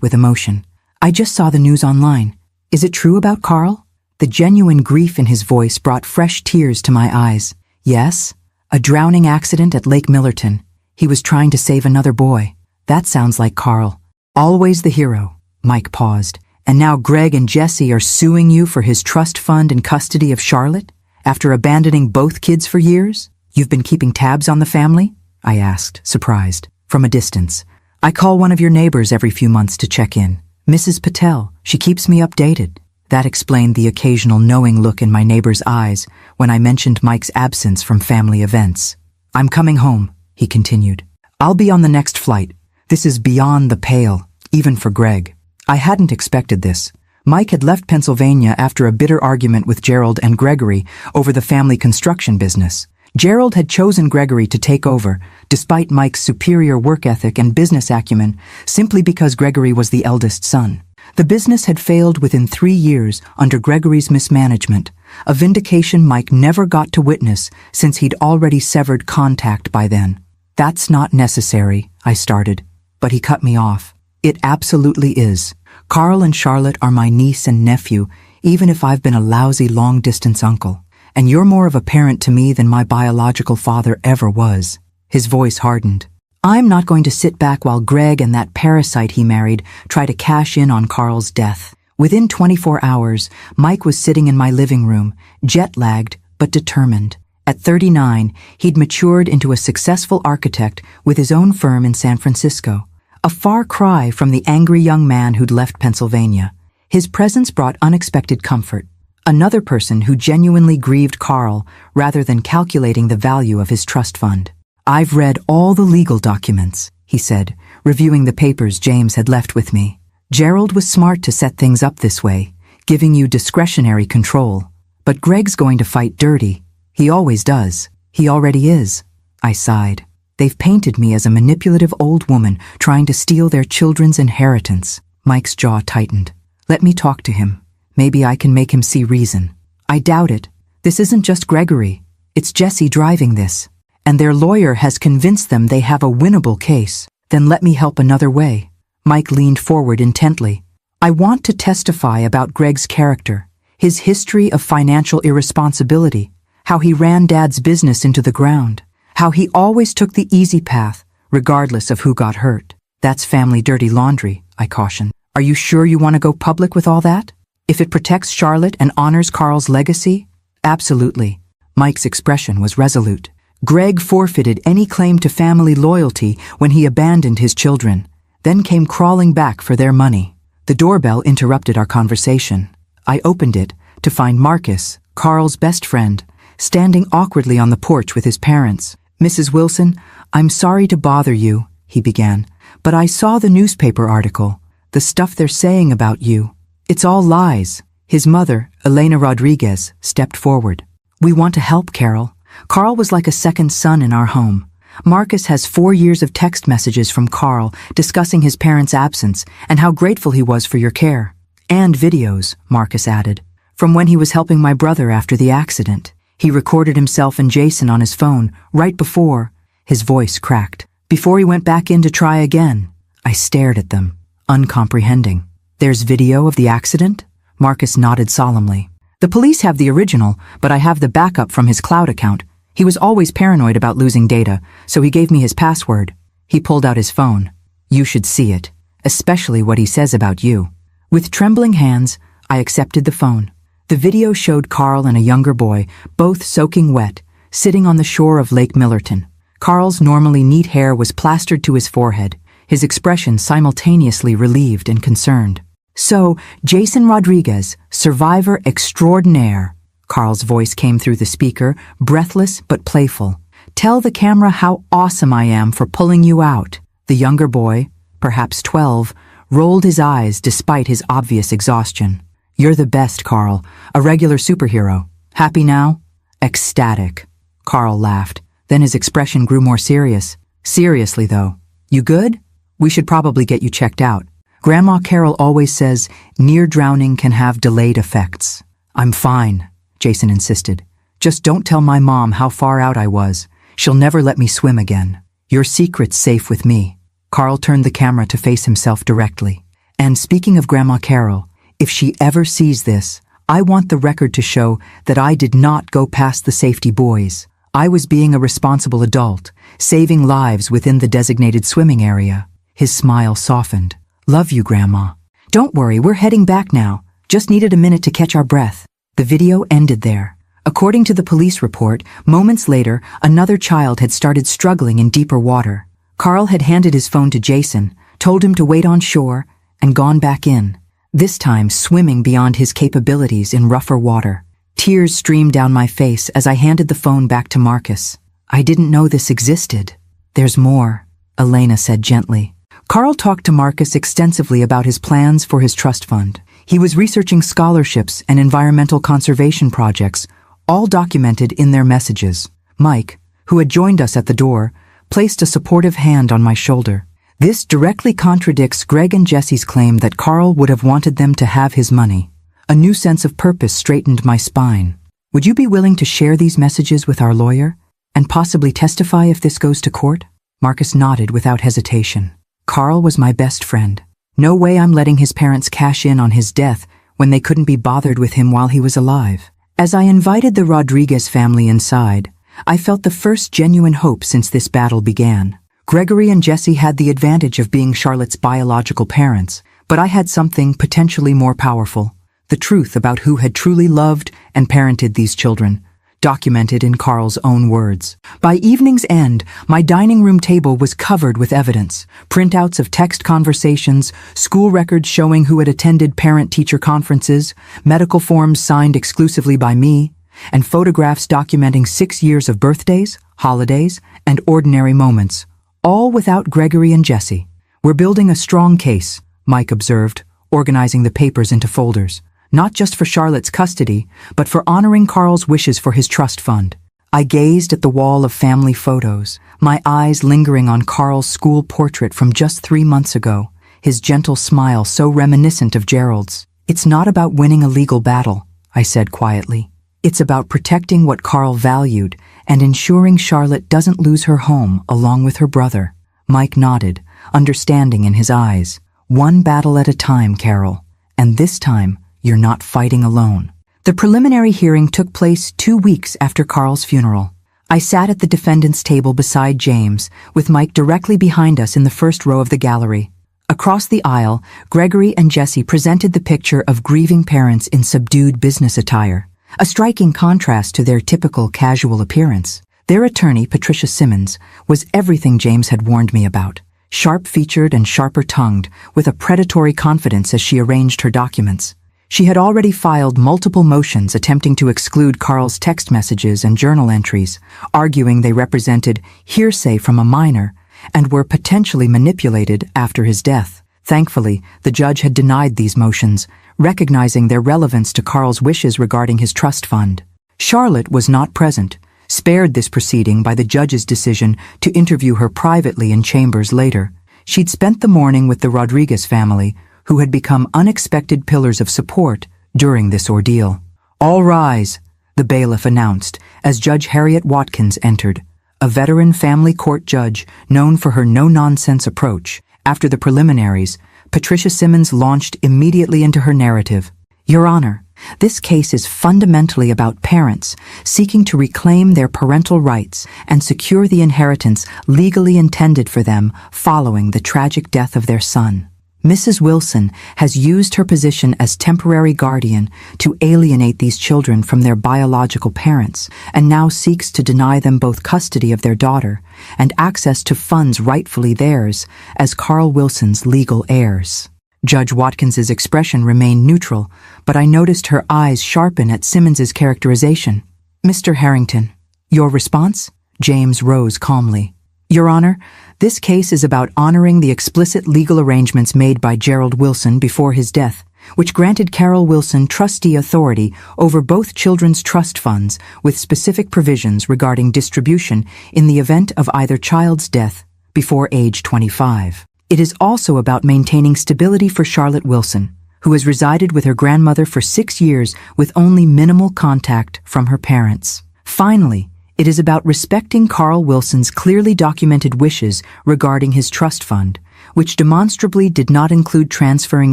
with emotion. I just saw the news online. Is it true about Carl? The genuine grief in his voice brought fresh tears to my eyes. Yes, a drowning accident at Lake Millerton. He was trying to save another boy. That sounds like Carl. Always the hero. Mike paused. And now Greg and Jesse are suing you for his trust fund and custody of Charlotte? After abandoning both kids for years? You've been keeping tabs on the family? I asked, surprised. From a distance. I call one of your neighbors every few months to check in. Mrs. Patel. She keeps me updated. That explained the occasional knowing look in my neighbor's eyes when I mentioned Mike's absence from family events. I'm coming home, he continued. I'll be on the next flight. This is beyond the pale, even for Greg. I hadn't expected this. Mike had left Pennsylvania after a bitter argument with Gerald and Gregory over the family construction business. Gerald had chosen Gregory to take over, despite Mike's superior work ethic and business acumen, simply because Gregory was the eldest son. The business had failed within 3 years under Gregory's mismanagement, a vindication Mike never got to witness since he'd already severed contact by then. That's not necessary, I started, but he cut me off. It absolutely is. Carl and Charlotte are my niece and nephew, even if I've been a lousy long-distance uncle. And you're more of a parent to me than my biological father ever was. His voice hardened. I'm not going to sit back while Greg and that parasite he married try to cash in on Carl's death. Within 24 hours, Mike was sitting in my living room, jet-lagged but determined. At 39, he'd matured into a successful architect with his own firm in San Francisco. A far cry from the angry young man who'd left Pennsylvania. His presence brought unexpected comfort. Another person who genuinely grieved Carl rather than calculating the value of his trust fund. I've read all the legal documents, he said, reviewing the papers James had left with me. Gerald was smart to set things up this way, giving you discretionary control. But Greg's going to fight dirty. He always does. He already is. I sighed. They've painted me as a manipulative old woman trying to steal their children's inheritance. Mike's jaw tightened. Let me talk to him. Maybe I can make him see reason. I doubt it. This isn't just Gregory. It's Jesse driving this. And their lawyer has convinced them they have a winnable case. Then let me help another way. Mike leaned forward intently. I want to testify about Greg's character, his history of financial irresponsibility, how he ran Dad's business into the ground, how he always took the easy path, regardless of who got hurt. That's family dirty laundry, I cautioned. Are you sure you want to go public with all that? If it protects Charlotte and honors Carl's legacy? Absolutely. Mike's expression was resolute. Greg forfeited any claim to family loyalty when he abandoned his children, then came crawling back for their money. The doorbell interrupted our conversation. I opened it to find Marcus, Carl's best friend, standing awkwardly on the porch with his parents. Mrs. Wilson, I'm sorry to bother you, he began, but I saw the newspaper article, the stuff they're saying about you. It's all lies. His mother, Elena Rodriguez, stepped forward. We want to help, Carol. Carl was like a second son in our home. Marcus has 4 years of text messages from Carl discussing his parents' absence and how grateful he was for your care. And videos, Marcus added, from when he was helping my brother after the accident. He recorded himself and Jason on his phone right before. His voice cracked. Before he went back in to try again. I stared at them, uncomprehending. There's video of the accident? Marcus nodded solemnly. The police have the original, but I have the backup from his cloud account. He was always paranoid about losing data, so he gave me his password. He pulled out his phone. You should see it, especially what he says about you. With trembling hands, I accepted the phone. The video showed Carl and a younger boy, both soaking wet, sitting on the shore of Lake Millerton. Carl's normally neat hair was plastered to his forehead, his expression simultaneously relieved and concerned. So, Jason Rodriguez, survivor extraordinaire. Carl's voice came through the speaker, breathless but playful. Tell the camera how awesome I am for pulling you out. The younger boy, perhaps 12, rolled his eyes despite his obvious exhaustion. You're the best, Carl, a regular superhero. Happy now? Ecstatic. Carl laughed. Then his expression grew more serious. Seriously, though. You good? We should probably get you checked out. Grandma Carol always says near drowning can have delayed effects. I'm fine, Jason insisted. Just don't tell my mom how far out I was. She'll never let me swim again. Your secret's safe with me. Carl turned the camera to face himself directly. And speaking of Grandma Carol, if she ever sees this, I want the record to show that I did not go past the safety buoys. I was being a responsible adult, saving lives within the designated swimming area. His smile softened. Love you, Grandma. Don't worry, we're heading back now. Just needed a minute to catch our breath. The video ended there. According to the police report, moments later, another child had started struggling in deeper water. Carl had handed his phone to Jason, told him to wait on shore, and gone back in, this time swimming beyond his capabilities in rougher water. Tears streamed down my face as I handed the phone back to Marcus. I didn't know this existed. There's more, Elena said gently. Carl talked to Marcus extensively about his plans for his trust fund. He was researching scholarships and environmental conservation projects, all documented in their messages. Mike, who had joined us at the door, placed a supportive hand on my shoulder. This directly contradicts Greg and Jesse's claim that Carl would have wanted them to have his money. A new sense of purpose straightened my spine. Would you be willing to share these messages with our lawyer and possibly testify if this goes to court? Marcus nodded without hesitation. Carl was my best friend. No way I'm letting his parents cash in on his death when they couldn't be bothered with him while he was alive. As I invited the Rodriguez family inside, I felt the first genuine hope since this battle began. Gregory and Jesse had the advantage of being Charlotte's biological parents, but I had something potentially more powerful. The truth about who had truly loved and parented these children, documented in Carl's own words. By evening's end, my dining room table was covered with evidence, printouts of text conversations, school records showing who had attended parent-teacher conferences, medical forms signed exclusively by me, and photographs documenting 6 years of birthdays, holidays, and ordinary moments, all without Gregory and Jesse. We're building a strong case, Mike observed, organizing the papers into folders. Not just for Charlotte's custody, but for honoring Carl's wishes for his trust fund. I gazed at the wall of family photos, my eyes lingering on Carl's school portrait from just 3 months ago, his gentle smile so reminiscent of Gerald's. It's not about winning a legal battle, I said quietly. It's about protecting what Carl valued and ensuring Charlotte doesn't lose her home along with her brother. Mike nodded, understanding in his eyes. One battle at a time, Carol, and this time, you're not fighting alone. The preliminary hearing took place 2 weeks after Carl's funeral. I sat at the defendant's table beside James, with Mike directly behind us in the first row of the gallery. Across the aisle, Gregory and Jesse presented the picture of grieving parents in subdued business attire, a striking contrast to their typical casual appearance. Their attorney, Patricia Simmons, was everything James had warned me about, sharp-featured and sharper-tongued, with a predatory confidence as she arranged her documents. She had already filed multiple motions attempting to exclude Carl's text messages and journal entries, arguing they represented hearsay from a minor and were potentially manipulated after his death. Thankfully, the judge had denied these motions, recognizing their relevance to Carl's wishes regarding his trust fund. Charlotte was not present, spared this proceeding by the judge's decision to interview her privately in chambers later. She'd spent the morning with the Rodriguez family, who had become unexpected pillars of support during this ordeal. All rise, the bailiff announced as Judge Harriet Watkins entered, a veteran family court judge known for her no-nonsense approach. After the preliminaries, Patricia Simmons launched immediately into her narrative. Your Honor, this case is fundamentally about parents seeking to reclaim their parental rights and secure the inheritance legally intended for them following the tragic death of their son. Mrs. Wilson has used her position as temporary guardian to alienate these children from their biological parents and now seeks to deny them both custody of their daughter and access to funds rightfully theirs as Carl Wilson's legal heirs. Judge Watkins's expression remained neutral, but I noticed her eyes sharpen at Simmons's characterization. Mr. Harrington, your response? James rose calmly. Your Honor, this case is about honoring the explicit legal arrangements made by Gerald Wilson before his death, which granted Carol Wilson trustee authority over both children's trust funds with specific provisions regarding distribution in the event of either child's death before age 25. It is also about maintaining stability for Charlotte Wilson, who has resided with her grandmother for 6 years with only minimal contact from her parents. Finally, it is about respecting Carl Wilson's clearly documented wishes regarding his trust fund, which demonstrably did not include transferring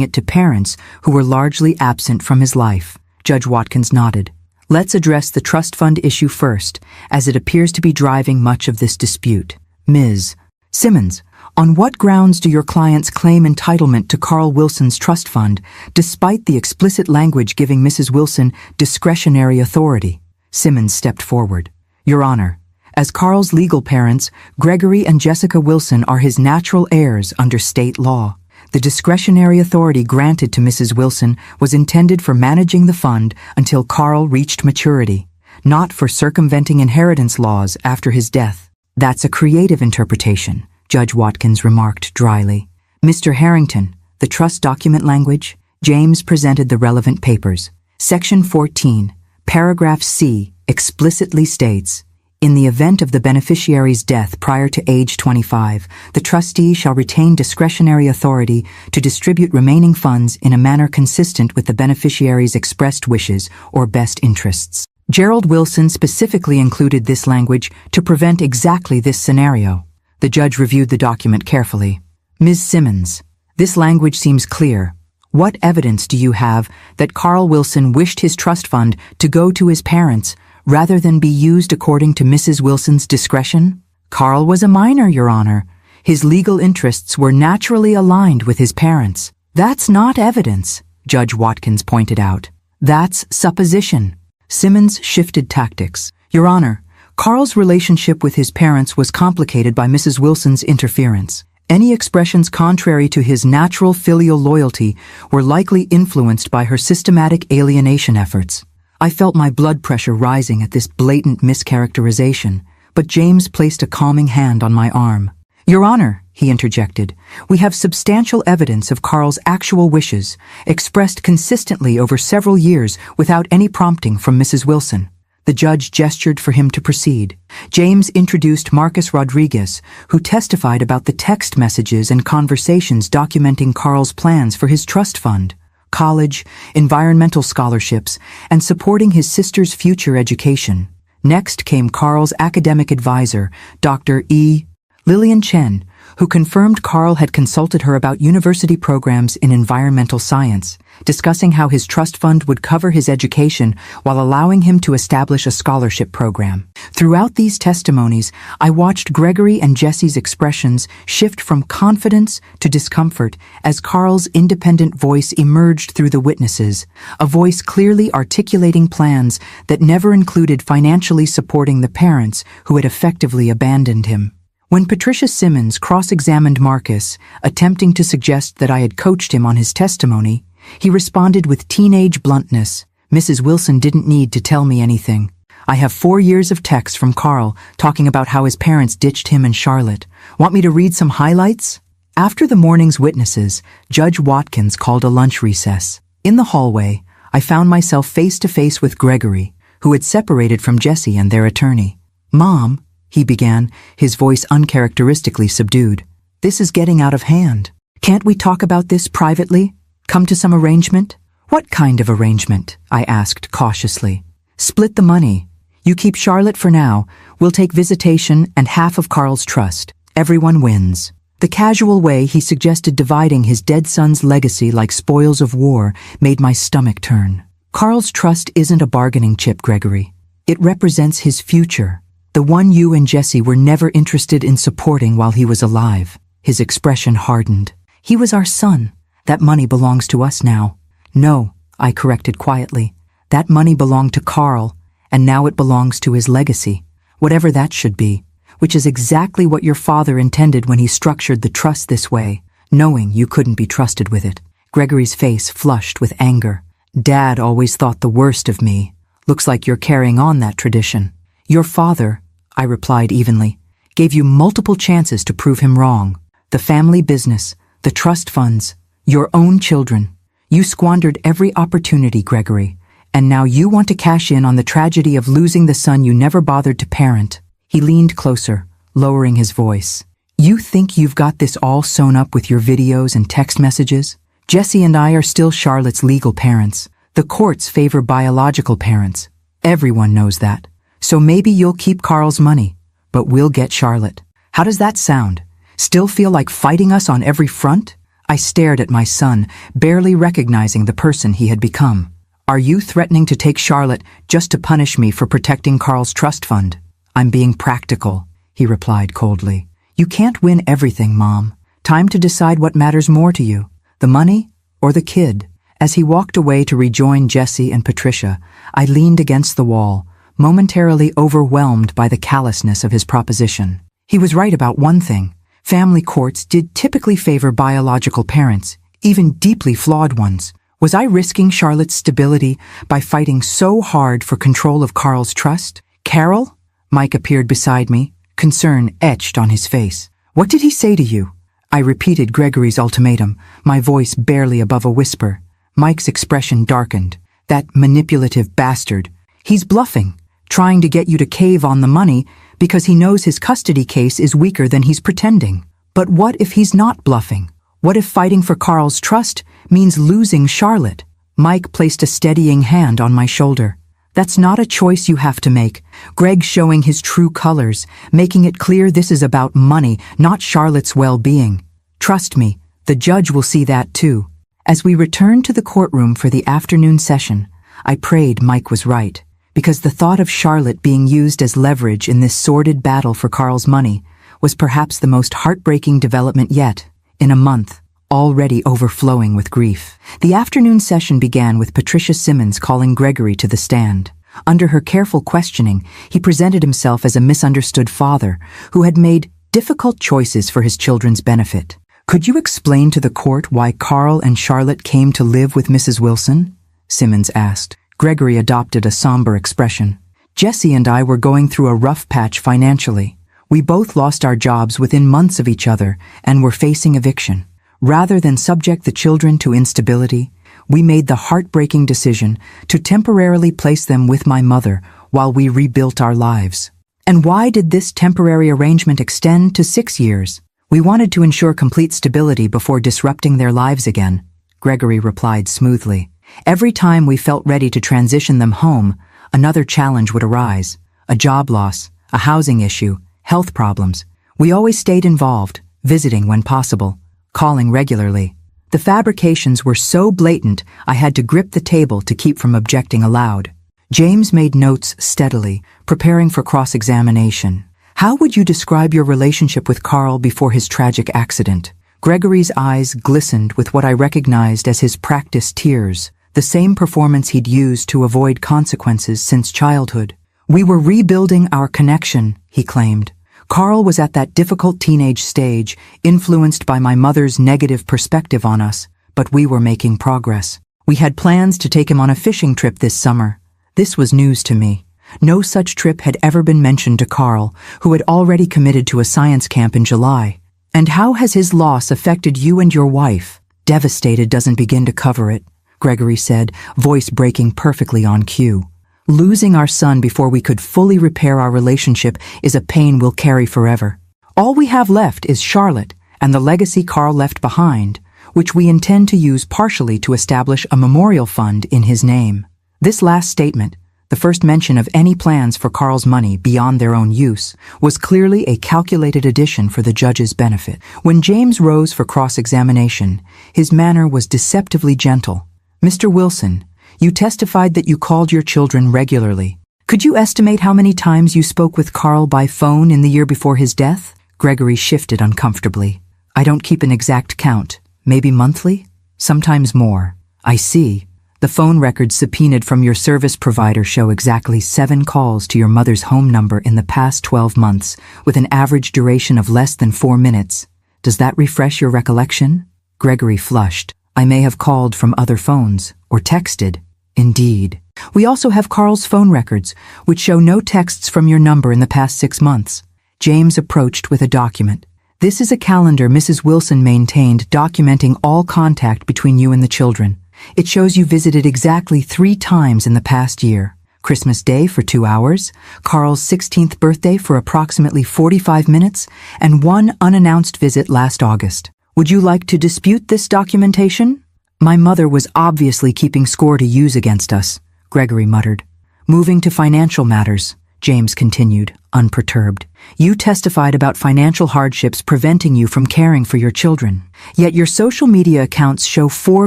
it to parents who were largely absent from his life. Judge Watkins nodded. Let's address the trust fund issue first, as it appears to be driving much of this dispute. Ms. Simmons, on what grounds do your clients claim entitlement to Carl Wilson's trust fund, despite the explicit language giving Mrs. Wilson discretionary authority? Simmons stepped forward. Your Honor, as Carl's legal parents, Gregory and Jessica Wilson are his natural heirs under state law. The discretionary authority granted to Mrs. Wilson was intended for managing the fund until Carl reached maturity, not for circumventing inheritance laws after his death. That's a creative interpretation, Judge Watkins remarked dryly. Mr. Harrington, the trust document language? James presented the relevant papers. Section 14, paragraph C, explicitly states, in the event of the beneficiary's death prior to age 25, the trustee shall retain discretionary authority to distribute remaining funds in a manner consistent with the beneficiary's expressed wishes or best interests. Gerald Wilson specifically included this language to prevent exactly this scenario. The judge reviewed the document carefully. Ms. Simmons, this language seems clear. What evidence do you have that Carl Wilson wished his trust fund to go to his parents rather than be used according to Mrs. Wilson's discretion? Carl was a minor, Your Honor. His legal interests were naturally aligned with his parents. That's not evidence, Judge Watkins pointed out. That's supposition. Simmons shifted tactics. Your Honor, Carl's relationship with his parents was complicated by Mrs. Wilson's interference. Any expressions contrary to his natural filial loyalty were likely influenced by her systematic alienation efforts. I felt my blood pressure rising at this blatant mischaracterization, but James placed a calming hand on my arm. Your Honor, he interjected, we have substantial evidence of Carl's actual wishes, expressed consistently over several years without any prompting from Mrs. Wilson. The judge gestured for him to proceed. James introduced Marcus Rodriguez, who testified about the text messages and conversations documenting Carl's plans for his trust fund, college, environmental scholarships, and supporting his sister's future education. Next came Carl's academic advisor, Dr. E. Lillian Chen, who confirmed Carl had consulted her about university programs in environmental science, discussing how his trust fund would cover his education while allowing him to establish a scholarship program. Throughout these testimonies, I watched Gregory and Jesse's expressions shift from confidence to discomfort as Carl's independent voice emerged through the witnesses, a voice clearly articulating plans that never included financially supporting the parents who had effectively abandoned him. When Patricia Simmons cross-examined Marcus, attempting to suggest that I had coached him on his testimony, he responded with teenage bluntness. Mrs. Wilson didn't need to tell me anything. I have 4 years of texts from Carl talking about how his parents ditched him and Charlotte. Want me to read some highlights? After the morning's witnesses, Judge Watkins called a lunch recess. In the hallway, I found myself face-to-face with Gregory, who had separated from Jesse and their attorney. Mom, he began, his voice uncharacteristically subdued. This is getting out of hand. Can't we talk about this privately? Come to some arrangement? What kind of arrangement? I asked cautiously. Split the money. You keep Charlotte for now. We'll take visitation and half of Carl's trust. Everyone wins. The casual way he suggested dividing his dead son's legacy like spoils of war made my stomach turn. Carl's trust isn't a bargaining chip, Gregory. It represents his future. The one you and Jesse were never interested in supporting while he was alive. His expression hardened. He was our son. That money belongs to us now. No, I corrected quietly. That money belonged to Carl, and now it belongs to his legacy, whatever that should be, which is exactly what your father intended when he structured the trust this way, knowing you couldn't be trusted with it. Gregory's face flushed with anger. Dad always thought the worst of me. Looks like you're carrying on that tradition. Your father, I replied evenly, gave you multiple chances to prove him wrong. The family business, the trust funds, your own children. You squandered every opportunity, Gregory, and now you want to cash in on the tragedy of losing the son you never bothered to parent. He leaned closer, lowering his voice. You think you've got this all sewn up with your videos and text messages? Jesse and I are still Charlotte's legal parents. The courts favor biological parents. Everyone knows that. So maybe you'll keep Carl's money, but we'll get Charlotte. How does that sound? Still feel like fighting us on every front? I stared at my son, barely recognizing the person he had become. Are you threatening to take Charlotte just to punish me for protecting Carl's trust fund? I'm being practical, he replied coldly. You can't win everything, Mom. Time to decide what matters more to you, the money or the kid. As he walked away to rejoin Jesse and Patricia, I leaned against the wall, momentarily overwhelmed by the callousness of his proposition. He was right about one thing. Family courts did typically favor biological parents, even deeply flawed ones. Was I risking Charlotte's stability by fighting so hard for control of Carl's trust? Carol? Mike appeared beside me, concern etched on his face. What did he say to you? I repeated Gregory's ultimatum, my voice barely above a whisper. Mike's expression darkened. That manipulative bastard. He's bluffing, trying to get you to cave on the money because he knows his custody case is weaker than he's pretending. But what if he's not bluffing? What if fighting for Carl's trust means losing Charlotte? Mike placed a steadying hand on my shoulder. That's not a choice you have to make. Greg's showing his true colors, making it clear this is about money, not Charlotte's well-being. Trust me, the judge will see that too. As we returned to the courtroom for the afternoon session, I prayed Mike was right, because the thought of Charlotte being used as leverage in this sordid battle for Carl's money was perhaps the most heartbreaking development yet, in a month, already overflowing with grief. The afternoon session began with Patricia Simmons calling Gregory to the stand. Under her careful questioning, he presented himself as a misunderstood father who had made difficult choices for his children's benefit. Could you explain to the court why Carl and Charlotte came to live with Mrs. Wilson? Simmons asked. Gregory adopted a somber expression. Jesse and I were going through a rough patch financially. We both lost our jobs within months of each other and were facing eviction. Rather than subject the children to instability, we made the heartbreaking decision to temporarily place them with my mother while we rebuilt our lives. And why did this temporary arrangement extend to 6 years? We wanted to ensure complete stability before disrupting their lives again, Gregory replied smoothly. Every time we felt ready to transition them home, another challenge would arise. A job loss, a housing issue, health problems. We always stayed involved, visiting when possible, calling regularly. The fabrications were so blatant I had to grip the table to keep from objecting aloud. James made notes steadily, preparing for cross-examination. How would you describe your relationship with Carl before his tragic accident? Gregory's eyes glistened with what I recognized as his practiced tears, the same performance he'd used to avoid consequences since childhood. We were rebuilding our connection, he claimed. Carl was at that difficult teenage stage, influenced by my mother's negative perspective on us, but we were making progress. We had plans to take him on a fishing trip this summer. This was news to me. No such trip had ever been mentioned to Carl, who had already committed to a science camp in July. And how has his loss affected you and your wife? Devastated doesn't begin to cover it, Gregory said, voice breaking perfectly on cue. Losing our son before we could fully repair our relationship is a pain we'll carry forever. All we have left is Charlotte and the legacy Carl left behind, which we intend to use partially to establish a memorial fund in his name. This last statement, the first mention of any plans for Carl's money beyond their own use, was clearly a calculated addition for the judge's benefit. When James rose for cross-examination, his manner was deceptively gentle. Mr. Wilson, you testified that you called your children regularly. Could you estimate how many times you spoke with Carl by phone in the year before his death? Gregory shifted uncomfortably. I don't keep an exact count. Maybe monthly? Sometimes more. I see. The phone records subpoenaed from your service provider show exactly 7 calls to your mother's home number in the past 12 months, with an average duration of less than 4 minutes. Does that refresh your recollection? Gregory flushed. I may have called from other phones, or texted. Indeed. We also have Carl's phone records, which show no texts from your number in the past 6 months. James approached with a document. This is a calendar Mrs. Wilson maintained documenting all contact between you and the children. It shows you visited exactly 3 times in the past year. Christmas Day for 2 hours, Carl's 16th birthday for approximately 45 minutes, and one unannounced visit last August. Would you like to dispute this documentation? My mother was obviously keeping score to use against us, Gregory muttered. Moving to financial matters, James continued, unperturbed. You testified about financial hardships preventing you from caring for your children. Yet your social media accounts show 4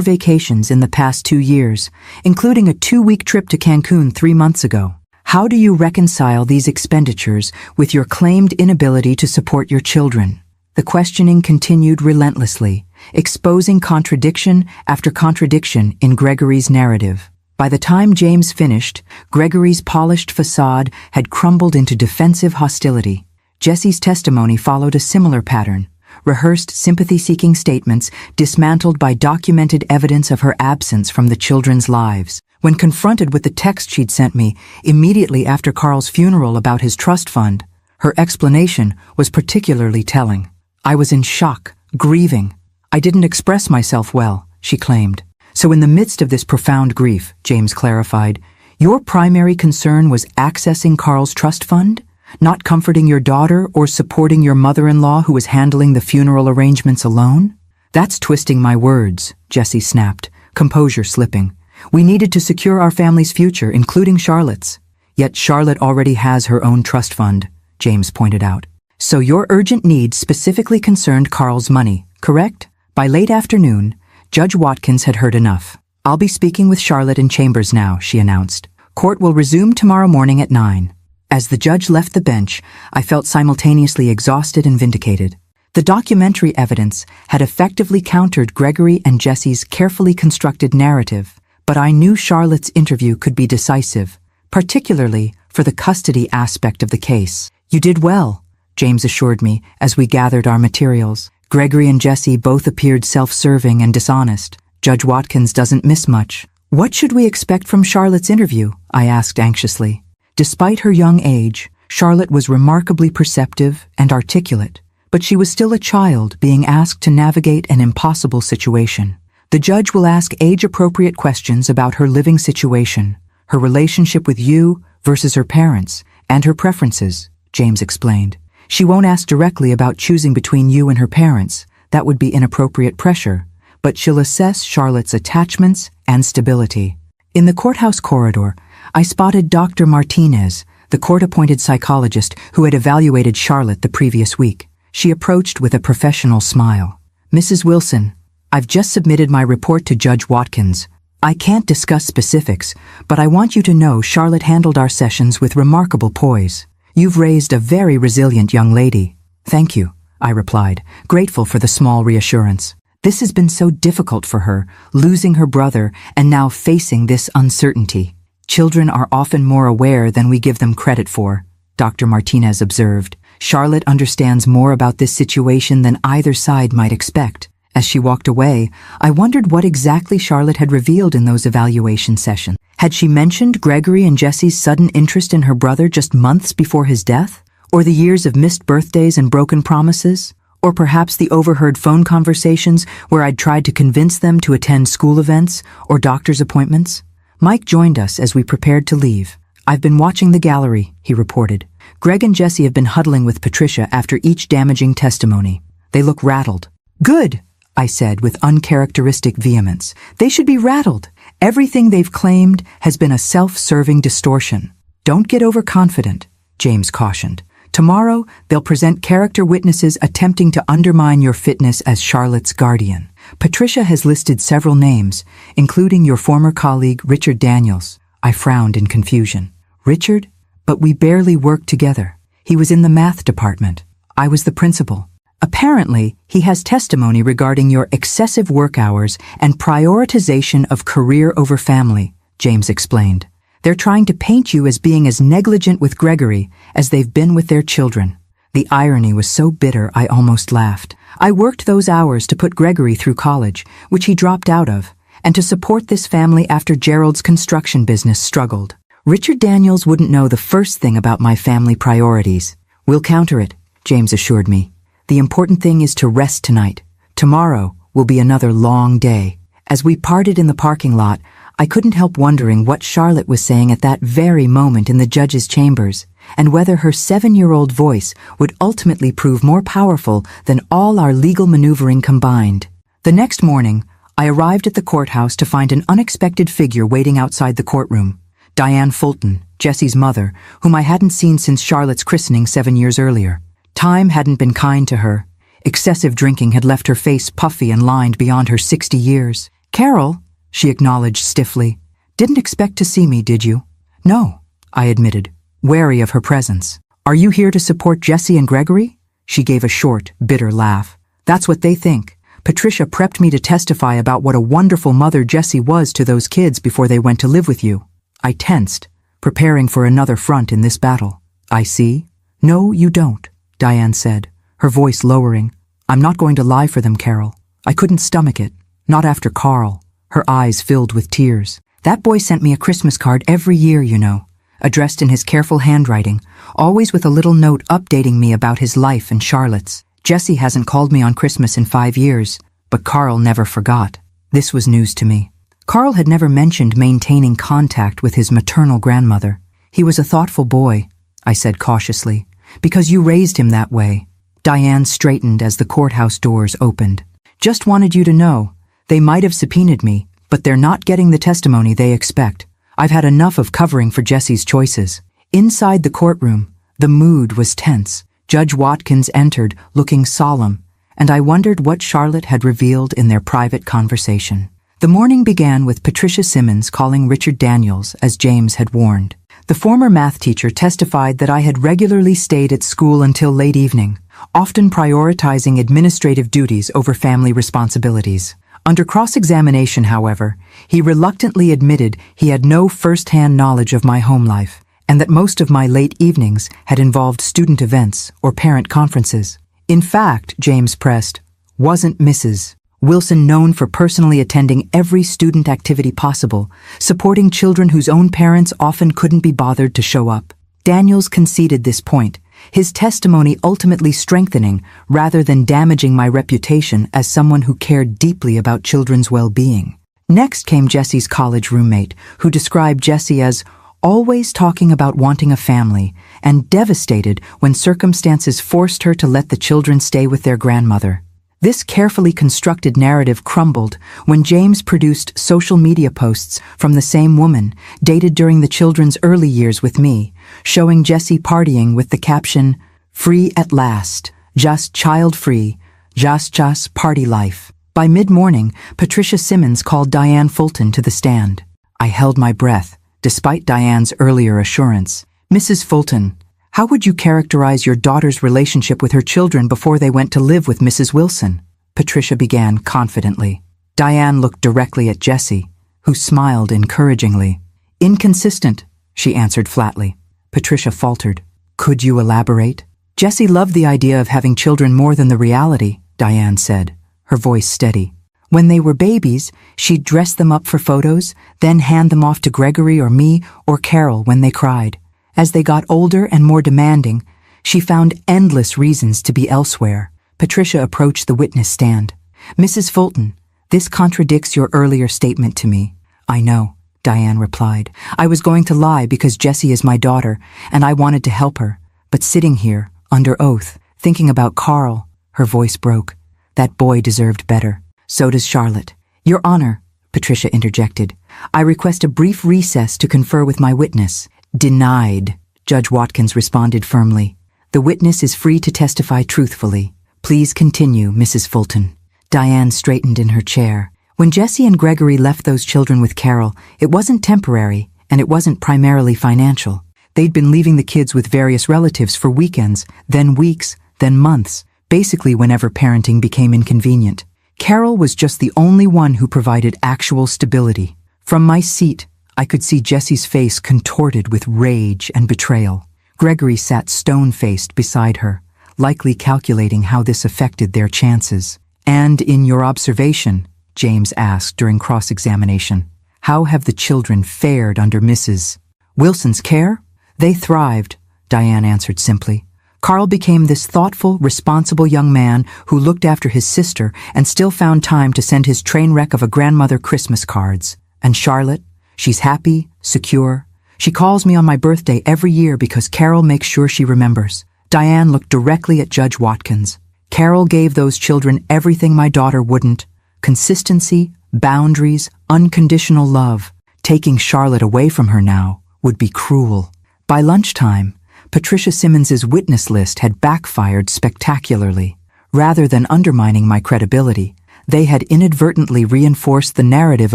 vacations in the past 2 years, including a 2-week trip to Cancun 3 months ago. How do you reconcile these expenditures with your claimed inability to support your children? The questioning continued relentlessly, exposing contradiction after contradiction in Gregory's narrative. By the time James finished, Gregory's polished facade had crumbled into defensive hostility. Jessie's testimony followed a similar pattern. Rehearsed sympathy-seeking statements dismantled by documented evidence of her absence from the children's lives. When confronted with the text she'd sent me immediately after Carl's funeral about his trust fund, her explanation was particularly telling. I was in shock, grieving. I didn't express myself well, she claimed. So in the midst of this profound grief, James clarified, your primary concern was accessing Carl's trust fund? Not comforting your daughter or supporting your mother-in-law who was handling the funeral arrangements alone? That's twisting my words, Jessie snapped, composure slipping. We needed to secure our family's future, including Charlotte's. Yet Charlotte already has her own trust fund, James pointed out. So your urgent needs specifically concerned Carl's money, correct? By late afternoon, Judge Watkins had heard enough. I'll be speaking with Charlotte in chambers now, she announced. Court will resume tomorrow morning at 9. As the judge left the bench, I felt simultaneously exhausted and vindicated. The documentary evidence had effectively countered Gregory and Jessie's carefully constructed narrative, but I knew Charlotte's interview could be decisive, particularly for the custody aspect of the case. You did well, James assured me as we gathered our materials. Gregory and Jessie both appeared self-serving and dishonest. Judge Watkins doesn't miss much. What should we expect from Charlotte's interview? I asked anxiously. Despite her young age, Charlotte was remarkably perceptive and articulate, but she was still a child being asked to navigate an impossible situation. The judge will ask age-appropriate questions about her living situation, her relationship with you versus her parents, and her preferences, James explained. She won't ask directly about choosing between you and her parents. That would be inappropriate pressure, but she'll assess Charlotte's attachments and stability. In the courthouse corridor, I spotted Dr. Martinez, the court-appointed psychologist who had evaluated Charlotte the previous week. She approached with a professional smile. Mrs. Wilson, I've just submitted my report to Judge Watkins. I can't discuss specifics, but I want you to know Charlotte handled our sessions with remarkable poise. You've raised a very resilient young lady. Thank you, I replied, grateful for the small reassurance. This has been so difficult for her, losing her brother and now facing this uncertainty. Children are often more aware than we give them credit for, Dr. Martinez observed. Charlotte understands more about this situation than either side might expect. As she walked away, I wondered what exactly Charlotte had revealed in those evaluation sessions. Had she mentioned Gregory and Jessie's sudden interest in her brother just months before his death? Or the years of missed birthdays and broken promises? Or perhaps the overheard phone conversations where I'd tried to convince them to attend school events or doctor's appointments? Mike joined us as we prepared to leave. I've been watching the gallery, he reported. Greg and Jessie have been huddling with Patricia after each damaging testimony. They look rattled. Good, I said with uncharacteristic vehemence. They should be rattled. Everything they've claimed has been a self-serving distortion. Don't get overconfident, James cautioned. Tomorrow, they'll present character witnesses attempting to undermine your fitness as Charlotte's guardian. Patricia has listed several names, including your former colleague Richard Daniels. I frowned in confusion. Richard? But we barely worked together. He was in the math department. I was the principal. Apparently, he has testimony regarding your excessive work hours and prioritization of career over family, James explained. They're trying to paint you as being as negligent with Gregory as they've been with their children. The irony was so bitter I almost laughed. I worked those hours to put Gregory through college, which he dropped out of, and to support this family after Gerald's construction business struggled. Richard Daniels wouldn't know the first thing about my family priorities. We'll counter it, James assured me. The important thing is to rest tonight. Tomorrow will be another long day. As we parted in the parking lot, I couldn't help wondering what Charlotte was saying at that very moment in the judge's chambers, and whether her 7-year-old voice would ultimately prove more powerful than all our legal maneuvering combined. The next morning, I arrived at the courthouse to find an unexpected figure waiting outside the courtroom. Diane Fulton, Jesse's mother, whom I hadn't seen since Charlotte's christening 7 years earlier. Time hadn't been kind to her. Excessive drinking had left her face puffy and lined beyond her 60 years. "Carol," she acknowledged stiffly. "Didn't expect to see me, did you?" "No," I admitted, wary of her presence. "Are you here to support Jesse and Gregory?" She gave a short, bitter laugh. "That's what they think. Patricia prepped me to testify about what a wonderful mother Jesse was to those kids before they went to live with you." I tensed, preparing for another front in this battle. "I see." "No, you don't," Diane said, her voice lowering. "I'm not going to lie for them, Carol. I couldn't stomach it. Not after Carl." Her eyes filled with tears. "That boy sent me a Christmas card every year, you know, addressed in his careful handwriting, always with a little note updating me about his life and Charlotte's. Jesse hasn't called me on Christmas in 5 years, but Carl never forgot." This was news to me. Carl had never mentioned maintaining contact with his maternal grandmother. "He was a thoughtful boy," I said cautiously, "because you raised him that way." Diane straightened as the courthouse doors opened. "Just wanted you to know. They might have subpoenaed me, but they're not getting the testimony they expect. I've had enough of covering for Jesse's choices." Inside the courtroom, the mood was tense. Judge Watkins entered, looking solemn, and I wondered what Charlotte had revealed in their private conversation. The morning began with Patricia Simmons calling Richard Daniels, as James had warned. The former math teacher testified that I had regularly stayed at school until late evening, often prioritizing administrative duties over family responsibilities. Under cross-examination, however, he reluctantly admitted he had no first-hand knowledge of my home life, and that most of my late evenings had involved student events or parent conferences. In fact, James pressed, wasn't Mrs. Wilson known for personally attending every student activity possible, supporting children whose own parents often couldn't be bothered to show up? Daniels conceded this point, his testimony ultimately strengthening rather than damaging my reputation as someone who cared deeply about children's well-being. Next came Jesse's college roommate, who described Jesse as always talking about wanting a family, and devastated when circumstances forced her to let the children stay with their grandmother. This carefully constructed narrative crumbled when James produced social media posts from the same woman, dated during the children's early years with me, showing Jesse partying with the caption, "Free at last, just child-free, just party life." By mid-morning, Patricia Simmons called Diane Fulton to the stand. I held my breath, despite Diane's earlier assurance. "Mrs. Fulton, how would you characterize your daughter's relationship with her children before they went to live with Mrs. Wilson?" Patricia began confidently. Diane looked directly at Jesse, who smiled encouragingly. "Inconsistent," she answered flatly. Patricia faltered. "Could you elaborate?" "Jesse loved the idea of having children more than the reality," Diane said, her voice steady. "When they were babies, she'd dress them up for photos, then hand them off to Gregory or me or Carol when they cried. As they got older and more demanding, she found endless reasons to be elsewhere." Patricia approached the witness stand. "Mrs. Fulton, this contradicts your earlier statement to me." "I know," Diane replied. "I was going to lie because Jessie is my daughter, and I wanted to help her. But sitting here, under oath, thinking about Carl," her voice broke. "That boy deserved better. So does Charlotte." "Your Honor," Patricia interjected, "I request a brief recess to confer with my witness." "Denied," Judge Watkins responded firmly. "The witness is free to testify truthfully. Please continue, Mrs. Fulton." Diane straightened in her chair. "When Jesse and Gregory left those children with Carol, it wasn't temporary, and it wasn't primarily financial. They'd been leaving the kids with various relatives for weekends, then weeks, then months, basically whenever parenting became inconvenient. Carol was just the only one who provided actual stability. From my seat, I could see Jesse's face contorted with rage and betrayal. Gregory sat stone-faced beside her, likely calculating how this affected their chances. "And in your observation," James asked during cross-examination, "how have the children fared under Mrs. Wilson's care?" "They thrived," Diane answered simply. "Carl became this thoughtful, responsible young man who looked after his sister and still found time to send his train wreck of a grandmother Christmas cards. And Charlotte, She's happy, secure. She calls me on my birthday every year because Carol makes sure she remembers. Diane looked directly at Judge Watkins. Carol gave those children everything my daughter wouldn't. Consistency, boundaries, unconditional love. Taking Charlotte away from her now would be cruel. By lunchtime, Patricia Simmons's witness list had backfired spectacularly. Rather than undermining my credibility, they had inadvertently reinforced the narrative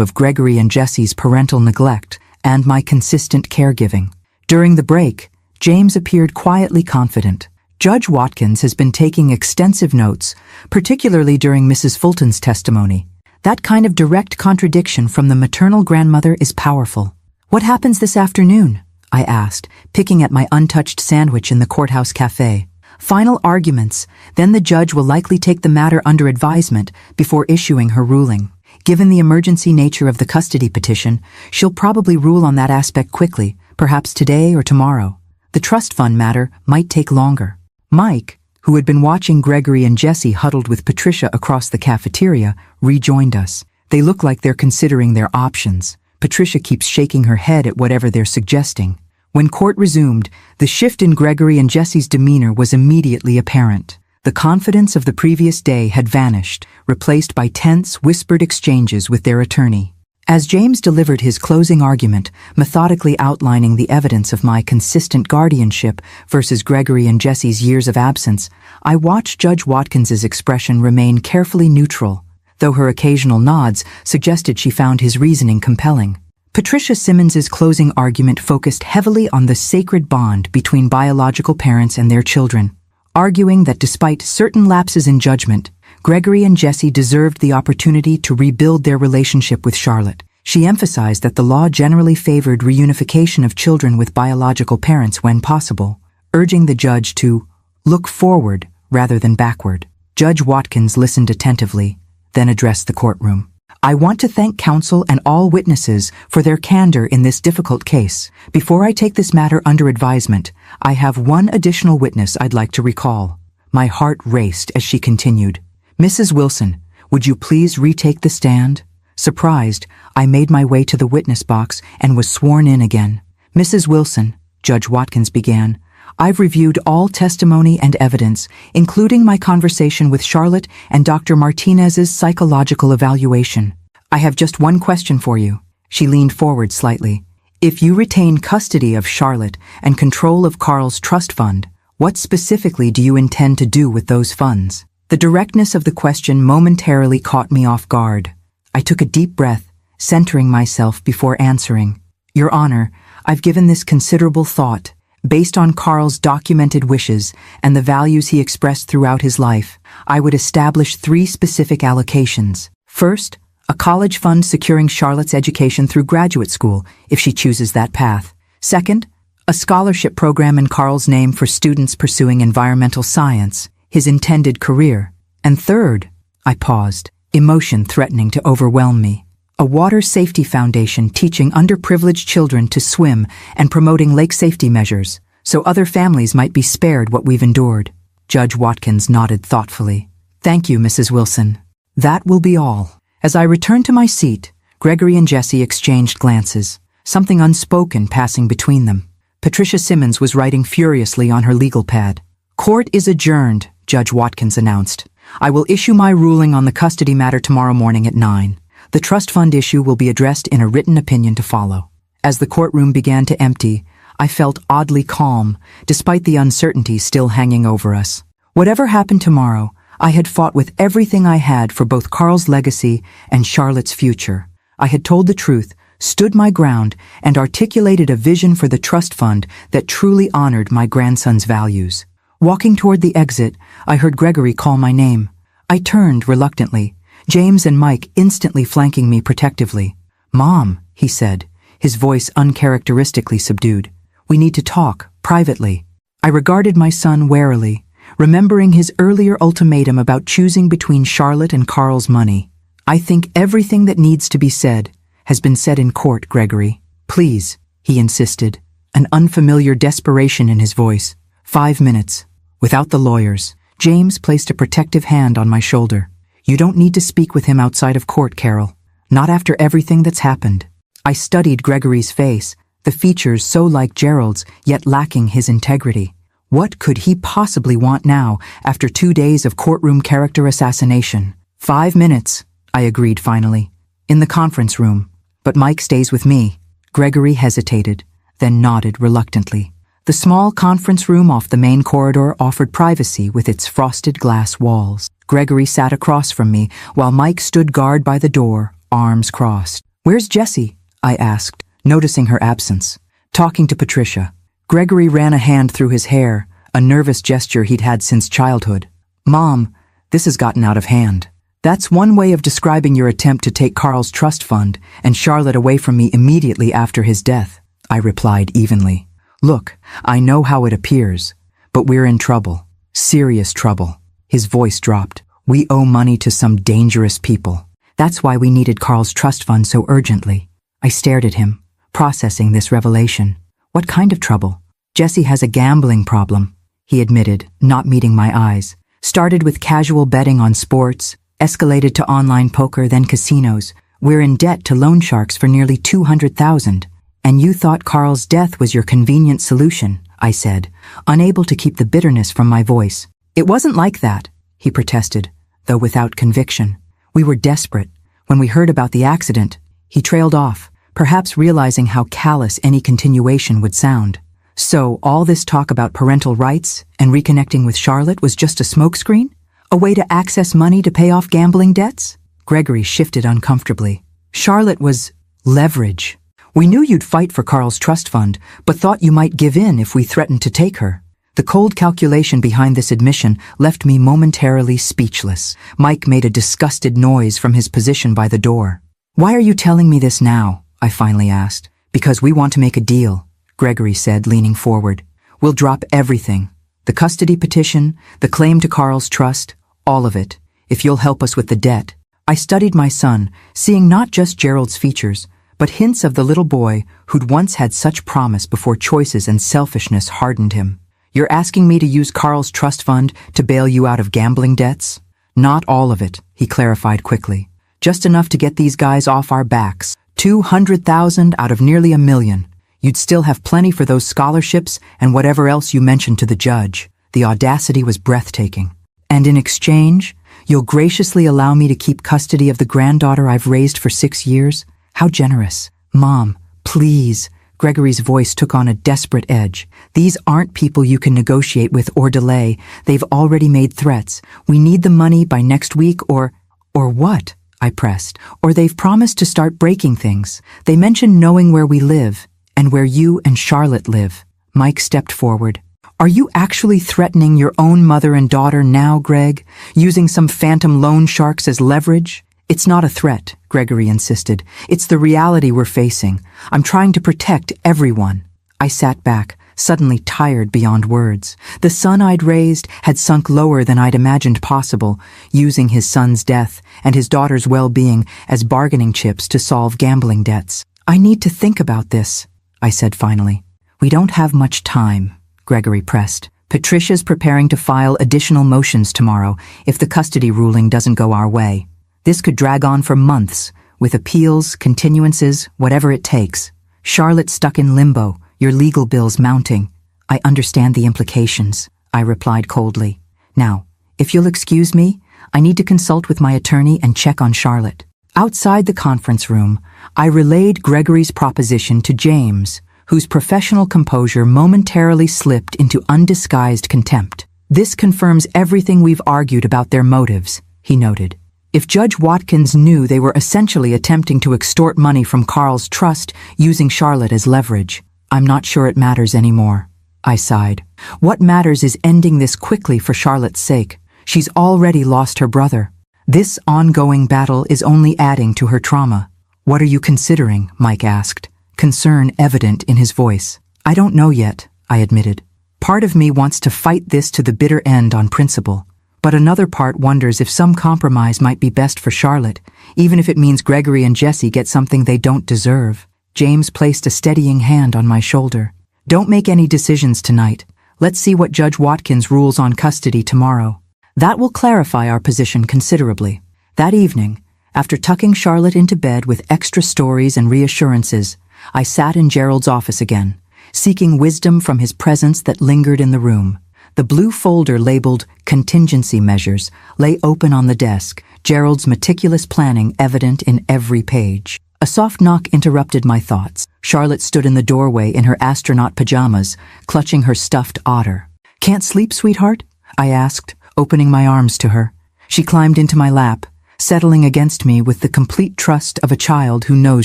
of Gregory and Jesse's parental neglect and my consistent caregiving. During the break, James appeared quietly confident. Judge Watkins has been taking extensive notes, particularly during Mrs. Fulton's testimony. That kind of direct contradiction from the maternal grandmother is powerful. What happens this afternoon? I asked, picking at my untouched sandwich in the courthouse cafe. Final arguments, then the judge will likely take the matter under advisement before issuing her ruling. Given the emergency nature of the custody petition, she'll probably rule on that aspect quickly, perhaps today or tomorrow. The trust fund matter might take longer. Mike, who had been watching Gregory and Jesse huddled with Patricia across the cafeteria, rejoined us. They look like they're considering their options. Patricia keeps shaking her head at whatever they're suggesting. When court resumed, the shift in Gregory and Jesse's demeanor was immediately apparent. The confidence of the previous day had vanished, replaced by tense, whispered exchanges with their attorney. As James delivered his closing argument, methodically outlining the evidence of my consistent guardianship versus Gregory and Jesse's years of absence, I watched Judge Watkins's expression remain carefully neutral, though her occasional nods suggested she found his reasoning compelling. Patricia Simmons's closing argument focused heavily on the sacred bond between biological parents and their children, arguing that despite certain lapses in judgment, Gregory and Jesse deserved the opportunity to rebuild their relationship with Charlotte. She emphasized that the law generally favored reunification of children with biological parents when possible, urging the judge to look forward rather than backward. Judge Watkins listened attentively, then addressed the courtroom. I want to thank counsel and all witnesses for their candor in this difficult case. Before I take this matter under advisement, I have one additional witness I'd like to recall. My heart raced as she continued. Mrs. Wilson, would you please retake the stand? Surprised, I made my way to the witness box and was sworn in again. Mrs. Wilson, Judge Watkins began, I've reviewed all testimony and evidence, including my conversation with Charlotte and Dr. Martinez's psychological evaluation. I have just one question for you. She leaned forward slightly. If you retain custody of Charlotte and control of Carl's trust fund, what specifically do you intend to do with those funds? The directness of the question momentarily caught me off guard. I took a deep breath, centering myself before answering. Your Honor, I've given this considerable thought. Based on Carl's documented wishes and the values he expressed throughout his life, I would establish 3 specific allocations. First, a college fund securing Charlotte's education through graduate school, if she chooses that path. Second, a scholarship program in Carl's name for students pursuing environmental science, his intended career. And third, I paused, emotion threatening to overwhelm me. A water safety foundation teaching underprivileged children to swim and promoting lake safety measures, so other families might be spared what we've endured. Judge Watkins nodded thoughtfully. Thank you, Mrs. Wilson. That will be all. As I returned to my seat, Gregory and Jesse exchanged glances, something unspoken passing between them. Patricia Simmons was writing furiously on her legal pad. Court is adjourned, Judge Watkins announced. I will issue my ruling on the custody matter tomorrow morning at 9. The trust fund issue will be addressed in a written opinion to follow. As the courtroom began to empty, I felt oddly calm, despite the uncertainty still hanging over us. Whatever happened tomorrow, I had fought with everything I had for both Carl's legacy and Charlotte's future. I had told the truth, stood my ground, and articulated a vision for the trust fund that truly honored my grandson's values. Walking toward the exit, I heard Gregory call my name. I turned reluctantly, James and Mike instantly flanking me protectively. Mom, he said, his voice uncharacteristically subdued. We need to talk, privately. I regarded my son warily, remembering his earlier ultimatum about choosing between Charlotte and Carl's money. I think everything that needs to be said has been said in court, Gregory. Please, he insisted, an unfamiliar desperation in his voice. 5 minutes. Without the lawyers, James placed a protective hand on my shoulder. You don't need to speak with him outside of court, Carol. Not after everything that's happened. I studied Gregory's face, the features so like Gerald's, yet lacking his integrity. What could he possibly want now, after 2 days of courtroom character assassination? 5 minutes, I agreed finally. In the conference room. But Mike stays with me. Gregory hesitated, then nodded reluctantly. The small conference room off the main corridor offered privacy with its frosted glass walls. Gregory sat across from me, while Mike stood guard by the door, arms crossed. "Where's Jessie?" I asked, noticing her absence. "Talking to Patricia." Gregory ran a hand through his hair, a nervous gesture he'd had since childhood. "Mom, this has gotten out of hand." "That's one way of describing your attempt to take Carl's trust fund and Charlotte away from me immediately after his death," I replied evenly. "Look, I know how it appears, but we're in trouble. Serious trouble." His voice dropped. "We owe money to some dangerous people. That's why we needed Carl's trust fund so urgently." I stared at him, processing this revelation. "What kind of trouble?" "Jessie has a gambling problem," he admitted, not meeting my eyes. "Started with casual betting on sports, escalated to online poker, then casinos. We're in debt to loan sharks for nearly $200,000. And you thought Carl's death was your convenient solution," I said, unable to keep the bitterness from my voice. "It wasn't like that," he protested, though without conviction. "We were desperate. When we heard about the accident," he trailed off, perhaps realizing how callous any continuation would sound. "So all this talk about parental rights and reconnecting with Charlotte was just a smokescreen? A way to access money to pay off gambling debts?" Gregory shifted uncomfortably. "Charlotte was leverage. We knew you'd fight for Carl's trust fund, but thought you might give in if we threatened to take her." The cold calculation behind this admission left me momentarily speechless. Mike made a disgusted noise from his position by the door. "Why are you telling me this now?" I finally asked. "Because we want to make a deal," Gregory said, leaning forward. "We'll drop everything. The custody petition, the claim to Carl's trust, all of it, if you'll help us with the debt." I studied my son, seeing not just Gerald's features, but hints of the little boy who'd once had such promise before choices and selfishness hardened him. "You're asking me to use Carl's trust fund to bail you out of gambling debts?" "Not all of it," he clarified quickly. "Just enough to get these guys off our backs. 200,000 out of nearly $1 million. You'd still have plenty for those scholarships and whatever else you mentioned to the judge." The audacity was breathtaking. "And in exchange, you'll graciously allow me to keep custody of the granddaughter I've raised for 6 years? How generous." "Mom, please." Gregory's voice took on a desperate edge. "These aren't people you can negotiate with or delay. They've already made threats. We need the money by next week or what?" I pressed. "Or they've promised to start breaking things. They mentioned knowing where we live and where you and Charlotte live." Mike stepped forward. "Are you actually threatening your own mother and daughter now, Greg? Using some phantom loan sharks as leverage?" "It's not a threat," Gregory insisted. "It's the reality we're facing. I'm trying to protect everyone." I sat back, suddenly tired beyond words. The son I'd raised had sunk lower than I'd imagined possible, using his son's death and his daughter's well-being as bargaining chips to solve gambling debts. "I need to think about this," I said finally. "We don't have much time," Gregory pressed. "Patricia's preparing to file additional motions tomorrow if the custody ruling doesn't go our way. This could drag on for months, with appeals, continuances, whatever it takes. Charlotte's stuck in limbo, your legal bills mounting." "I understand the implications," I replied coldly. "Now, if you'll excuse me, I need to consult with my attorney and check on Charlotte." Outside the conference room, I relayed Gregory's proposition to James, whose professional composure momentarily slipped into undisguised contempt. "This confirms everything we've argued about their motives," he noted. "If Judge Watkins knew they were essentially attempting to extort money from Carl's trust using Charlotte as leverage, I'm not sure it matters anymore." I sighed. "What matters is ending this quickly for Charlotte's sake. She's already lost her brother. This ongoing battle is only adding to her trauma." "What are you considering?" Mike asked, concern evident in his voice. "I don't know yet," I admitted. "Part of me wants to fight this to the bitter end on principle. But another part wonders if some compromise might be best for Charlotte, even if it means Gregory and Jessie get something they don't deserve." James placed a steadying hand on my shoulder. "Don't make any decisions tonight. Let's see what Judge Watkins rules on custody tomorrow. That will clarify our position considerably." That evening, After tucking Charlotte into bed with extra stories and reassurances, I sat in Gerald's office again, seeking wisdom from his presence that lingered in the room. The blue folder labeled Contingency Measures lay open on the desk, Gerald's meticulous planning evident in every page. A soft knock interrupted my thoughts. Charlotte stood in the doorway in her astronaut pajamas, clutching her stuffed otter. "Can't sleep, sweetheart?" I asked, opening my arms to her. She climbed into my lap, settling against me with the complete trust of a child who knows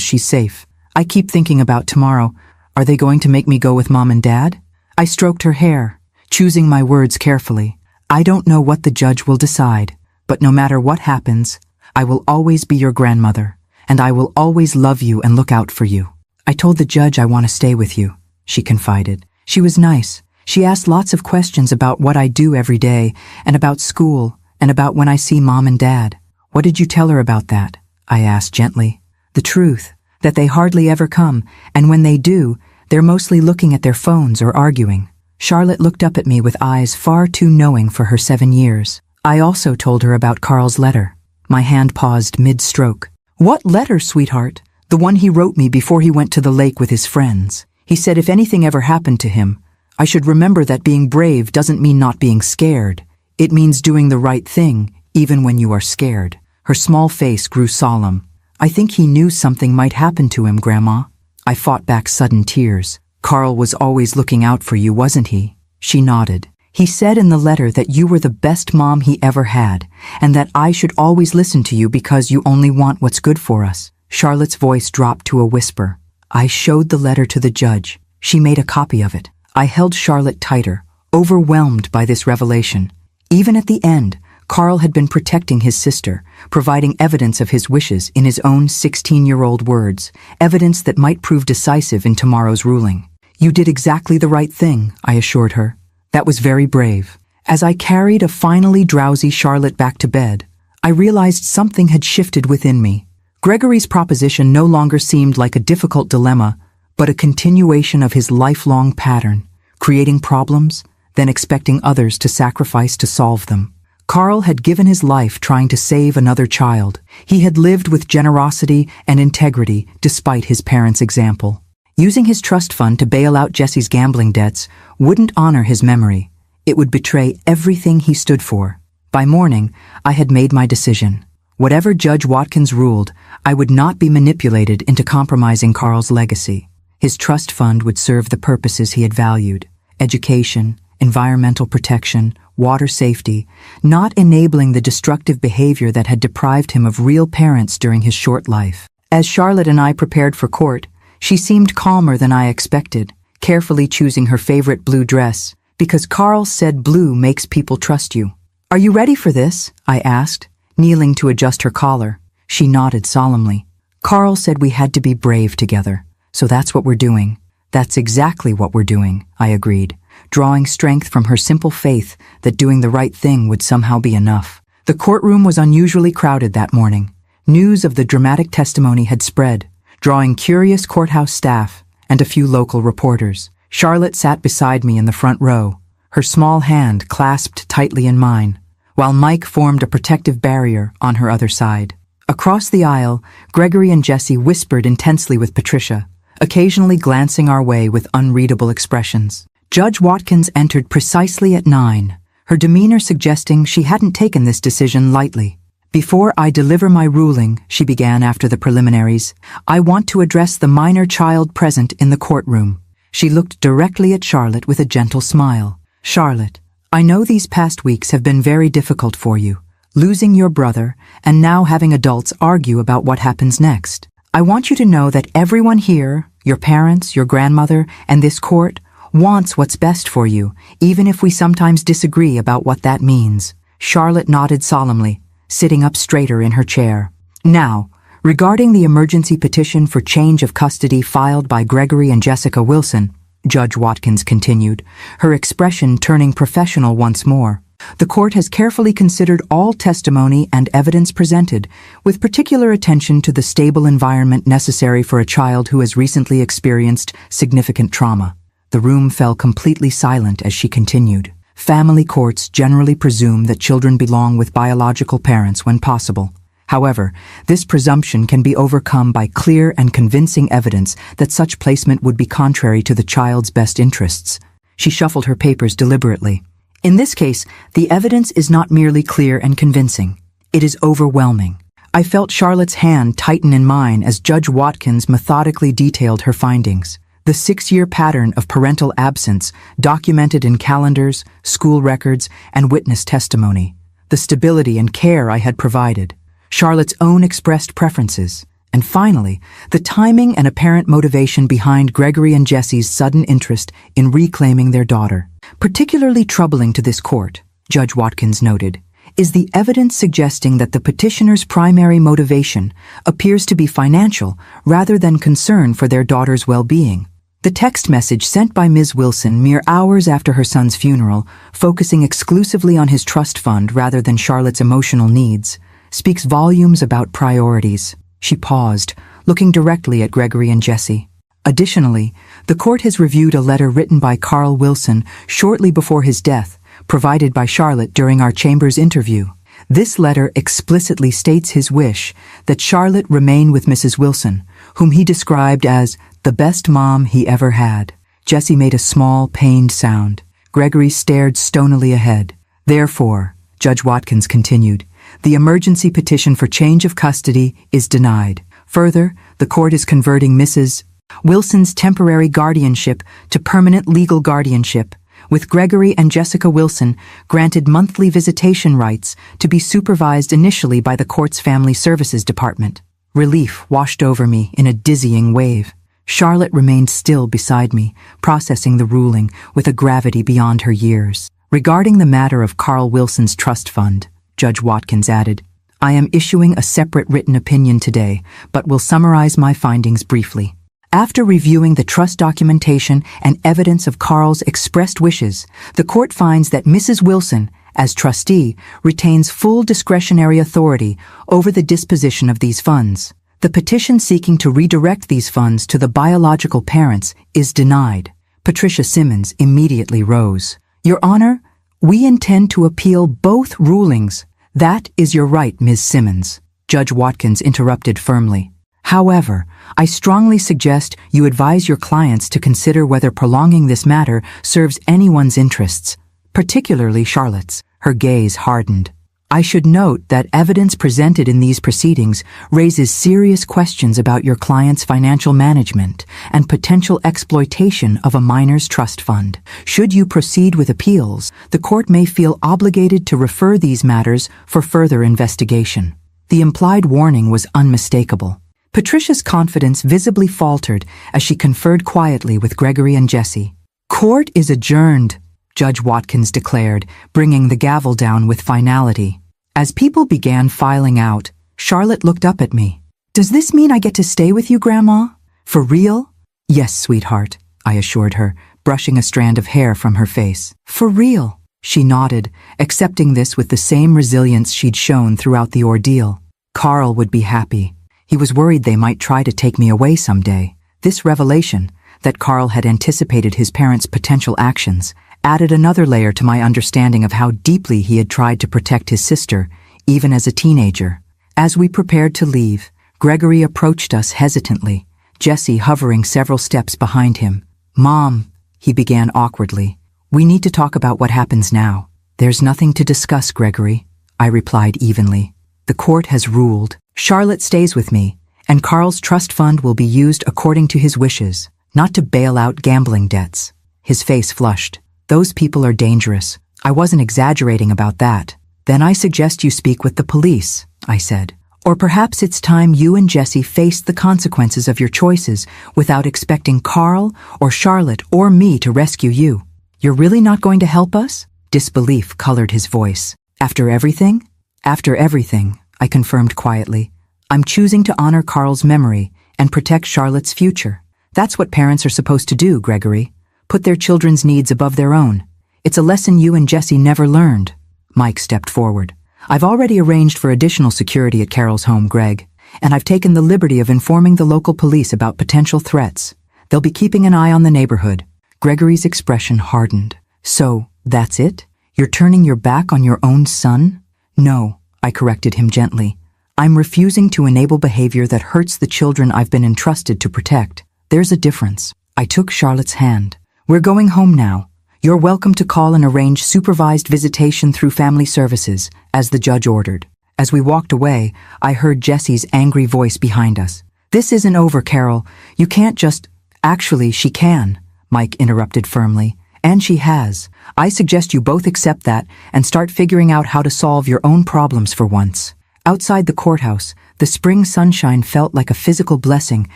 she's safe. "I keep thinking about tomorrow. Are they going to make me go with Mom and Dad?" I stroked her hair, choosing my words carefully. "I don't know what the judge will decide, but no matter what happens, I will always be your grandmother, and I will always love you and look out for you." "I told the judge I want to stay with you," she confided. She was nice. She asked lots of questions about what I do every day, and about school, and about when I see Mom and Dad. "What did you tell her about that?" I asked gently. "The truth, that they hardly ever come, and when they do, they're mostly looking at their phones or arguing." Charlotte looked up at me with eyes far too knowing for her 7 years. I also told her about Carl's letter. My hand paused mid-stroke. "What letter, sweetheart?" "The one he wrote me before he went to the lake with his friends. He said if anything ever happened to him, I should remember that being brave doesn't mean not being scared. It means doing the right thing, even when you are scared." Her small face grew solemn. "I think he knew something might happen to him, Grandma." I fought back sudden tears. "Carl was always looking out for you, wasn't he?" She nodded. "He said in the letter that you were the best mom he ever had, and that I should always listen to you because you only want what's good for us." Charlotte's voice dropped to a whisper. I showed the letter to the judge. She made a copy of it. I held Charlotte tighter, overwhelmed by this revelation. Even at the end, Carl had been protecting his sister, providing evidence of his wishes in his own 16-year-old words, evidence that might prove decisive in tomorrow's ruling. "You did exactly the right thing," I assured her. "That was very brave." As I carried a finally drowsy Charlotte back to bed, I realized something had shifted within me. Gregory's proposition no longer seemed like a difficult dilemma, but a continuation of his lifelong pattern, creating problems, then expecting others to sacrifice to solve them. Carl had given his life trying to save another child. He had lived with generosity and integrity despite his parents' example. Using his trust fund to bail out Jesse's gambling debts wouldn't honor his memory. It would betray everything he stood for. By morning, I had made my decision. Whatever Judge Watkins ruled, I would not be manipulated into compromising Carl's legacy. His trust fund would serve the purposes he had valued: education, environmental protection, water safety, not enabling the destructive behavior that had deprived him of real parents during his short life. As Charlotte and I prepared for court, she seemed calmer than I expected, carefully choosing her favorite blue dress, because Carl said blue makes people trust you. "Are you ready for this?" I asked, kneeling to adjust her collar. She nodded solemnly. "Carl said we had to be brave together, so that's what we're doing." "That's exactly what we're doing," I agreed, drawing strength from her simple faith that doing the right thing would somehow be enough. The courtroom was unusually crowded that morning. News of the dramatic testimony had spread, drawing curious courthouse staff and a few local reporters. Charlotte sat beside me in the front row, her small hand clasped tightly in mine, while Mike formed a protective barrier on her other side. Across the aisle, Gregory and Jesse whispered intensely with Patricia, occasionally glancing our way with unreadable expressions. Judge Watkins entered precisely at 9, her demeanor suggesting she hadn't taken this decision lightly. "Before I deliver my ruling," she began after the preliminaries, "I want to address the minor child present in the courtroom." She looked directly at Charlotte with a gentle smile. "Charlotte, I know these past weeks have been very difficult for you, losing your brother and now having adults argue about what happens next. I want you to know that everyone here, your parents, your grandmother, and this court, wants what's best for you, even if we sometimes disagree about what that means." Charlotte nodded solemnly, sitting up straighter in her chair. "Now, regarding the emergency petition for change of custody filed by Gregory and Jessica Wilson," Judge Watkins continued, her expression turning professional once more, "the court has carefully considered all testimony and evidence presented, with particular attention to the stable environment necessary for a child who has recently experienced significant trauma." The room fell completely silent as she continued. "Family courts generally presume that children belong with biological parents when possible. However, this presumption can be overcome by clear and convincing evidence that such placement would be contrary to the child's best interests. She shuffled her papers deliberately. In this case, the evidence is not merely clear and convincing. It is overwhelming. I felt Charlotte's hand tighten in mine as Judge Watkins methodically detailed her findings. The 6-year pattern of parental absence documented in calendars, school records, and witness testimony. The stability and care I had provided. Charlotte's own expressed preferences. And finally, the timing and apparent motivation behind Gregory and Jesse's sudden interest in reclaiming their daughter. Particularly troubling to this court, Judge Watkins noted, is the evidence suggesting that the petitioner's primary motivation appears to be financial rather than concern for their daughter's well-being. The text message sent by Ms. Wilson mere hours after her son's funeral, focusing exclusively on his trust fund rather than Charlotte's emotional needs, speaks volumes about priorities. She paused, looking directly at Gregory and Jesse. Additionally, the court has reviewed a letter written by Carl Wilson shortly before his death, provided by Charlotte during our chambers interview. This letter explicitly states his wish that Charlotte remain with Mrs. Wilson, whom he described as the best mom he ever had. Jesse made a small, pained sound. Gregory stared stonily ahead. Therefore, Judge Watkins continued, the emergency petition for change of custody is denied. Further, the court is converting Mrs. Wilson's temporary guardianship to permanent legal guardianship, with Gregory and Jessica Wilson granted monthly visitation rights to be supervised initially by the court's Family Services Department. Relief washed over me in a dizzying wave. Charlotte remained still beside me, processing the ruling with a gravity beyond her years. Regarding the matter of Carl Wilson's trust fund, Judge Watkins added, I am issuing a separate written opinion today, but will summarize my findings briefly. After reviewing the trust documentation and evidence of Carl's expressed wishes, the court finds that Mrs. Wilson, as trustee, retains full discretionary authority over the disposition of these funds. The petition seeking to redirect these funds to the biological parents is denied. Patricia Simmons immediately rose. Your Honor, we intend to appeal both rulings. That is your right, Ms. Simmons. Judge Watkins interrupted firmly. However, I strongly suggest you advise your clients to consider whether prolonging this matter serves anyone's interests, particularly Charlotte's. Her gaze hardened. I should note that evidence presented in these proceedings raises serious questions about your client's financial management and potential exploitation of a minor's trust fund. Should you proceed with appeals, the court may feel obligated to refer these matters for further investigation. The implied warning was unmistakable. Patricia's confidence visibly faltered as she conferred quietly with Gregory and Jesse. Court is adjourned, Judge Watkins declared, bringing the gavel down with finality. As people began filing out, Charlotte looked up at me. Does this mean I get to stay with you, Grandma? For real? Yes, sweetheart, I assured her, brushing a strand of hair from her face. For real? She nodded, accepting this with the same resilience she'd shown throughout the ordeal. Carl would be happy. He was worried they might try to take me away someday. This revelation, that Carl had anticipated his parents' potential actions, added another layer to my understanding of how deeply he had tried to protect his sister, even as a teenager. As we prepared to leave, Gregory approached us hesitantly, Jesse hovering several steps behind him. Mom, he began awkwardly, we need to talk about what happens now. There's nothing to discuss, Gregory, I replied evenly. The court has ruled. Charlotte stays with me, and Carl's trust fund will be used according to his wishes, not to bail out gambling debts. His face flushed. Those people are dangerous. I wasn't exaggerating about that. Then I suggest you speak with the police, I said. Or perhaps it's time you and Jesse faced the consequences of your choices without expecting Carl or Charlotte or me to rescue you. You're really not going to help us? Disbelief colored his voice. After everything? After everything, I confirmed quietly. I'm choosing to honor Carl's memory and protect Charlotte's future. That's what parents are supposed to do, Gregory. Put their children's needs above their own. It's a lesson you and Jesse never learned. Mike stepped forward. I've already arranged for additional security at Carol's home, Greg, and I've taken the liberty of informing the local police about potential threats. They'll be keeping an eye on the neighborhood. Gregory's expression hardened. So, that's it? You're turning your back on your own son? No, I corrected him gently. I'm refusing to enable behavior that hurts the children I've been entrusted to protect. There's a difference. I took Charlotte's hand. We're going home now. You're welcome to call and arrange supervised visitation through family services, as the judge ordered. As we walked away, I heard Jessie's angry voice behind us. This isn't over, Carol. You can't just— Actually, she can, Mike interrupted firmly. And she has. I suggest you both accept that and start figuring out how to solve your own problems for once. Outside the courthouse, the spring sunshine felt like a physical blessing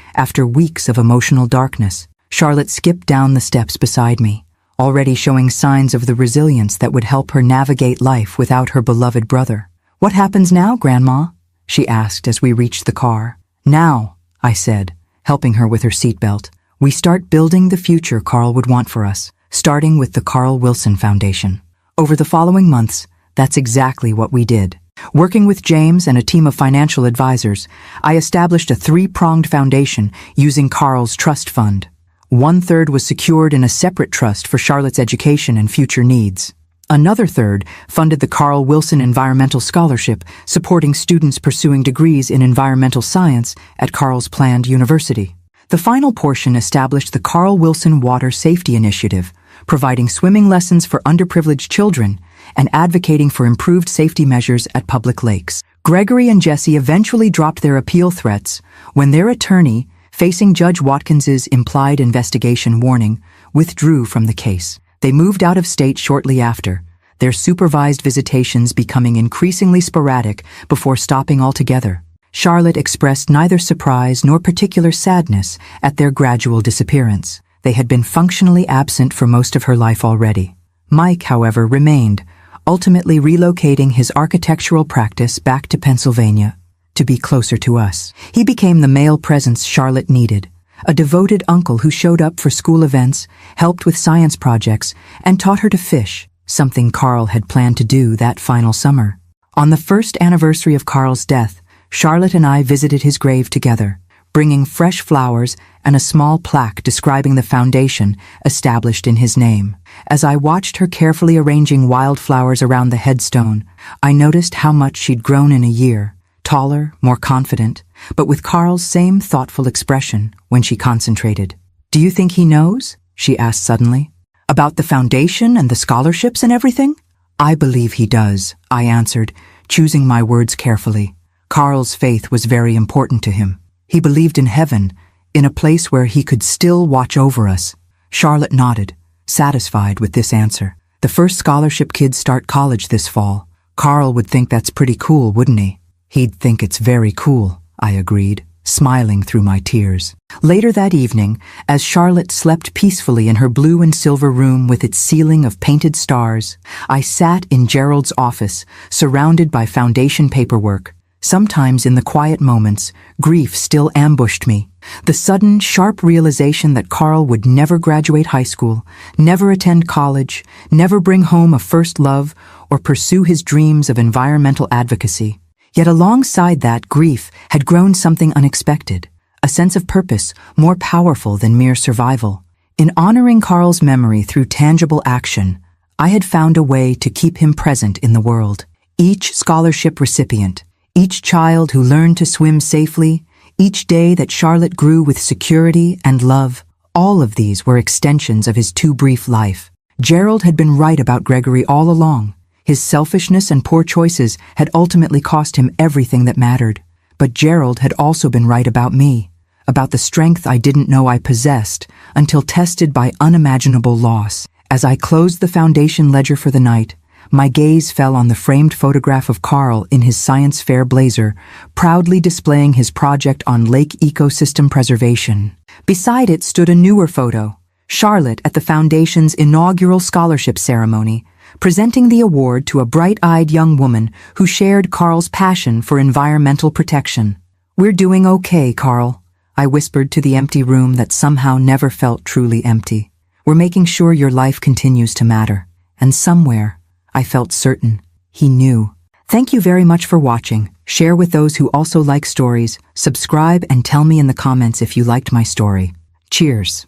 after weeks of emotional darkness. Charlotte skipped down the steps beside me, already showing signs of the resilience that would help her navigate life without her beloved brother. What happens now, Grandma? She asked as we reached the car. Now, I said, helping her with her seatbelt. We start building the future Carl would want for us, starting with the Carl Wilson Foundation. Over the following months, that's exactly what we did. Working with James and a team of financial advisors, I established a three-pronged foundation using Carl's trust fund. 1/3 was secured in a separate trust for Charlotte's education and future needs. Another third funded the Carl Wilson Environmental Scholarship, supporting students pursuing degrees in environmental science at Carl's planned university. The final portion established the Carl Wilson Water Safety Initiative, providing swimming lessons for underprivileged children and advocating for improved safety measures at public lakes. Gregory and Jessie eventually dropped their appeal threats when their attorney, facing Judge Watkins's implied investigation warning, withdrew from the case. They moved out of state shortly after, their supervised visitations becoming increasingly sporadic before stopping altogether. Charlotte expressed neither surprise nor particular sadness at their gradual disappearance. They had been functionally absent for most of her life already. Mike, however, remained, ultimately relocating his architectural practice back to Pennsylvania to be closer to us. He became the male presence Charlotte needed, a devoted uncle who showed up for school events, helped with science projects, and taught her to fish, something Carl had planned to do that final summer. On the first anniversary of Carl's death, Charlotte and I visited his grave together, bringing fresh flowers and a small plaque describing the foundation established in his name. As I watched her carefully arranging wildflowers around the headstone, I noticed how much she'd grown in a year, taller, more confident, but with Carl's same thoughtful expression when she concentrated. "Do you think he knows?" she asked suddenly. "About the foundation and the scholarships and everything?" "I believe he does," I answered, choosing my words carefully. Carl's faith was very important to him. He believed in heaven, in a place where he could still watch over us. Charlotte nodded, satisfied with this answer. The first scholarship kids start college this fall. Carl would think that's pretty cool, wouldn't he? He'd think it's very cool, I agreed, smiling through my tears. Later that evening, as Charlotte slept peacefully in her blue and silver room with its ceiling of painted stars, I sat in Gerald's office, surrounded by foundation paperwork. Sometimes in the quiet moments, grief still ambushed me. The sudden, sharp realization that Carl would never graduate high school, never attend college, never bring home a first love, or pursue his dreams of environmental advocacy. Yet alongside that, grief had grown something unexpected, a sense of purpose more powerful than mere survival. In honoring Carl's memory through tangible action, I had found a way to keep him present in the world. Each scholarship recipient, each child who learned to swim safely, each day that Charlotte grew with security and love, all of these were extensions of his too brief life. Gerald had been right about Gregory all along. His selfishness and poor choices had ultimately cost him everything that mattered. But Gerald had also been right about me, about the strength I didn't know I possessed until tested by unimaginable loss. As I closed the foundation ledger for the night, my gaze fell on the framed photograph of Carl in his science fair blazer, proudly displaying his project on lake ecosystem preservation. Beside it stood a newer photo, Charlotte at the foundation's inaugural scholarship ceremony, presenting the award to a bright-eyed young woman who shared Carl's passion for environmental protection. "We're doing okay, Carl," I whispered to the empty room that somehow never felt truly empty. "We're making sure your life continues to matter." And somewhere, I felt certain, he knew. Thank you very much for watching. Share with those who also like stories, subscribe, and tell me in the comments if you liked my story. Cheers.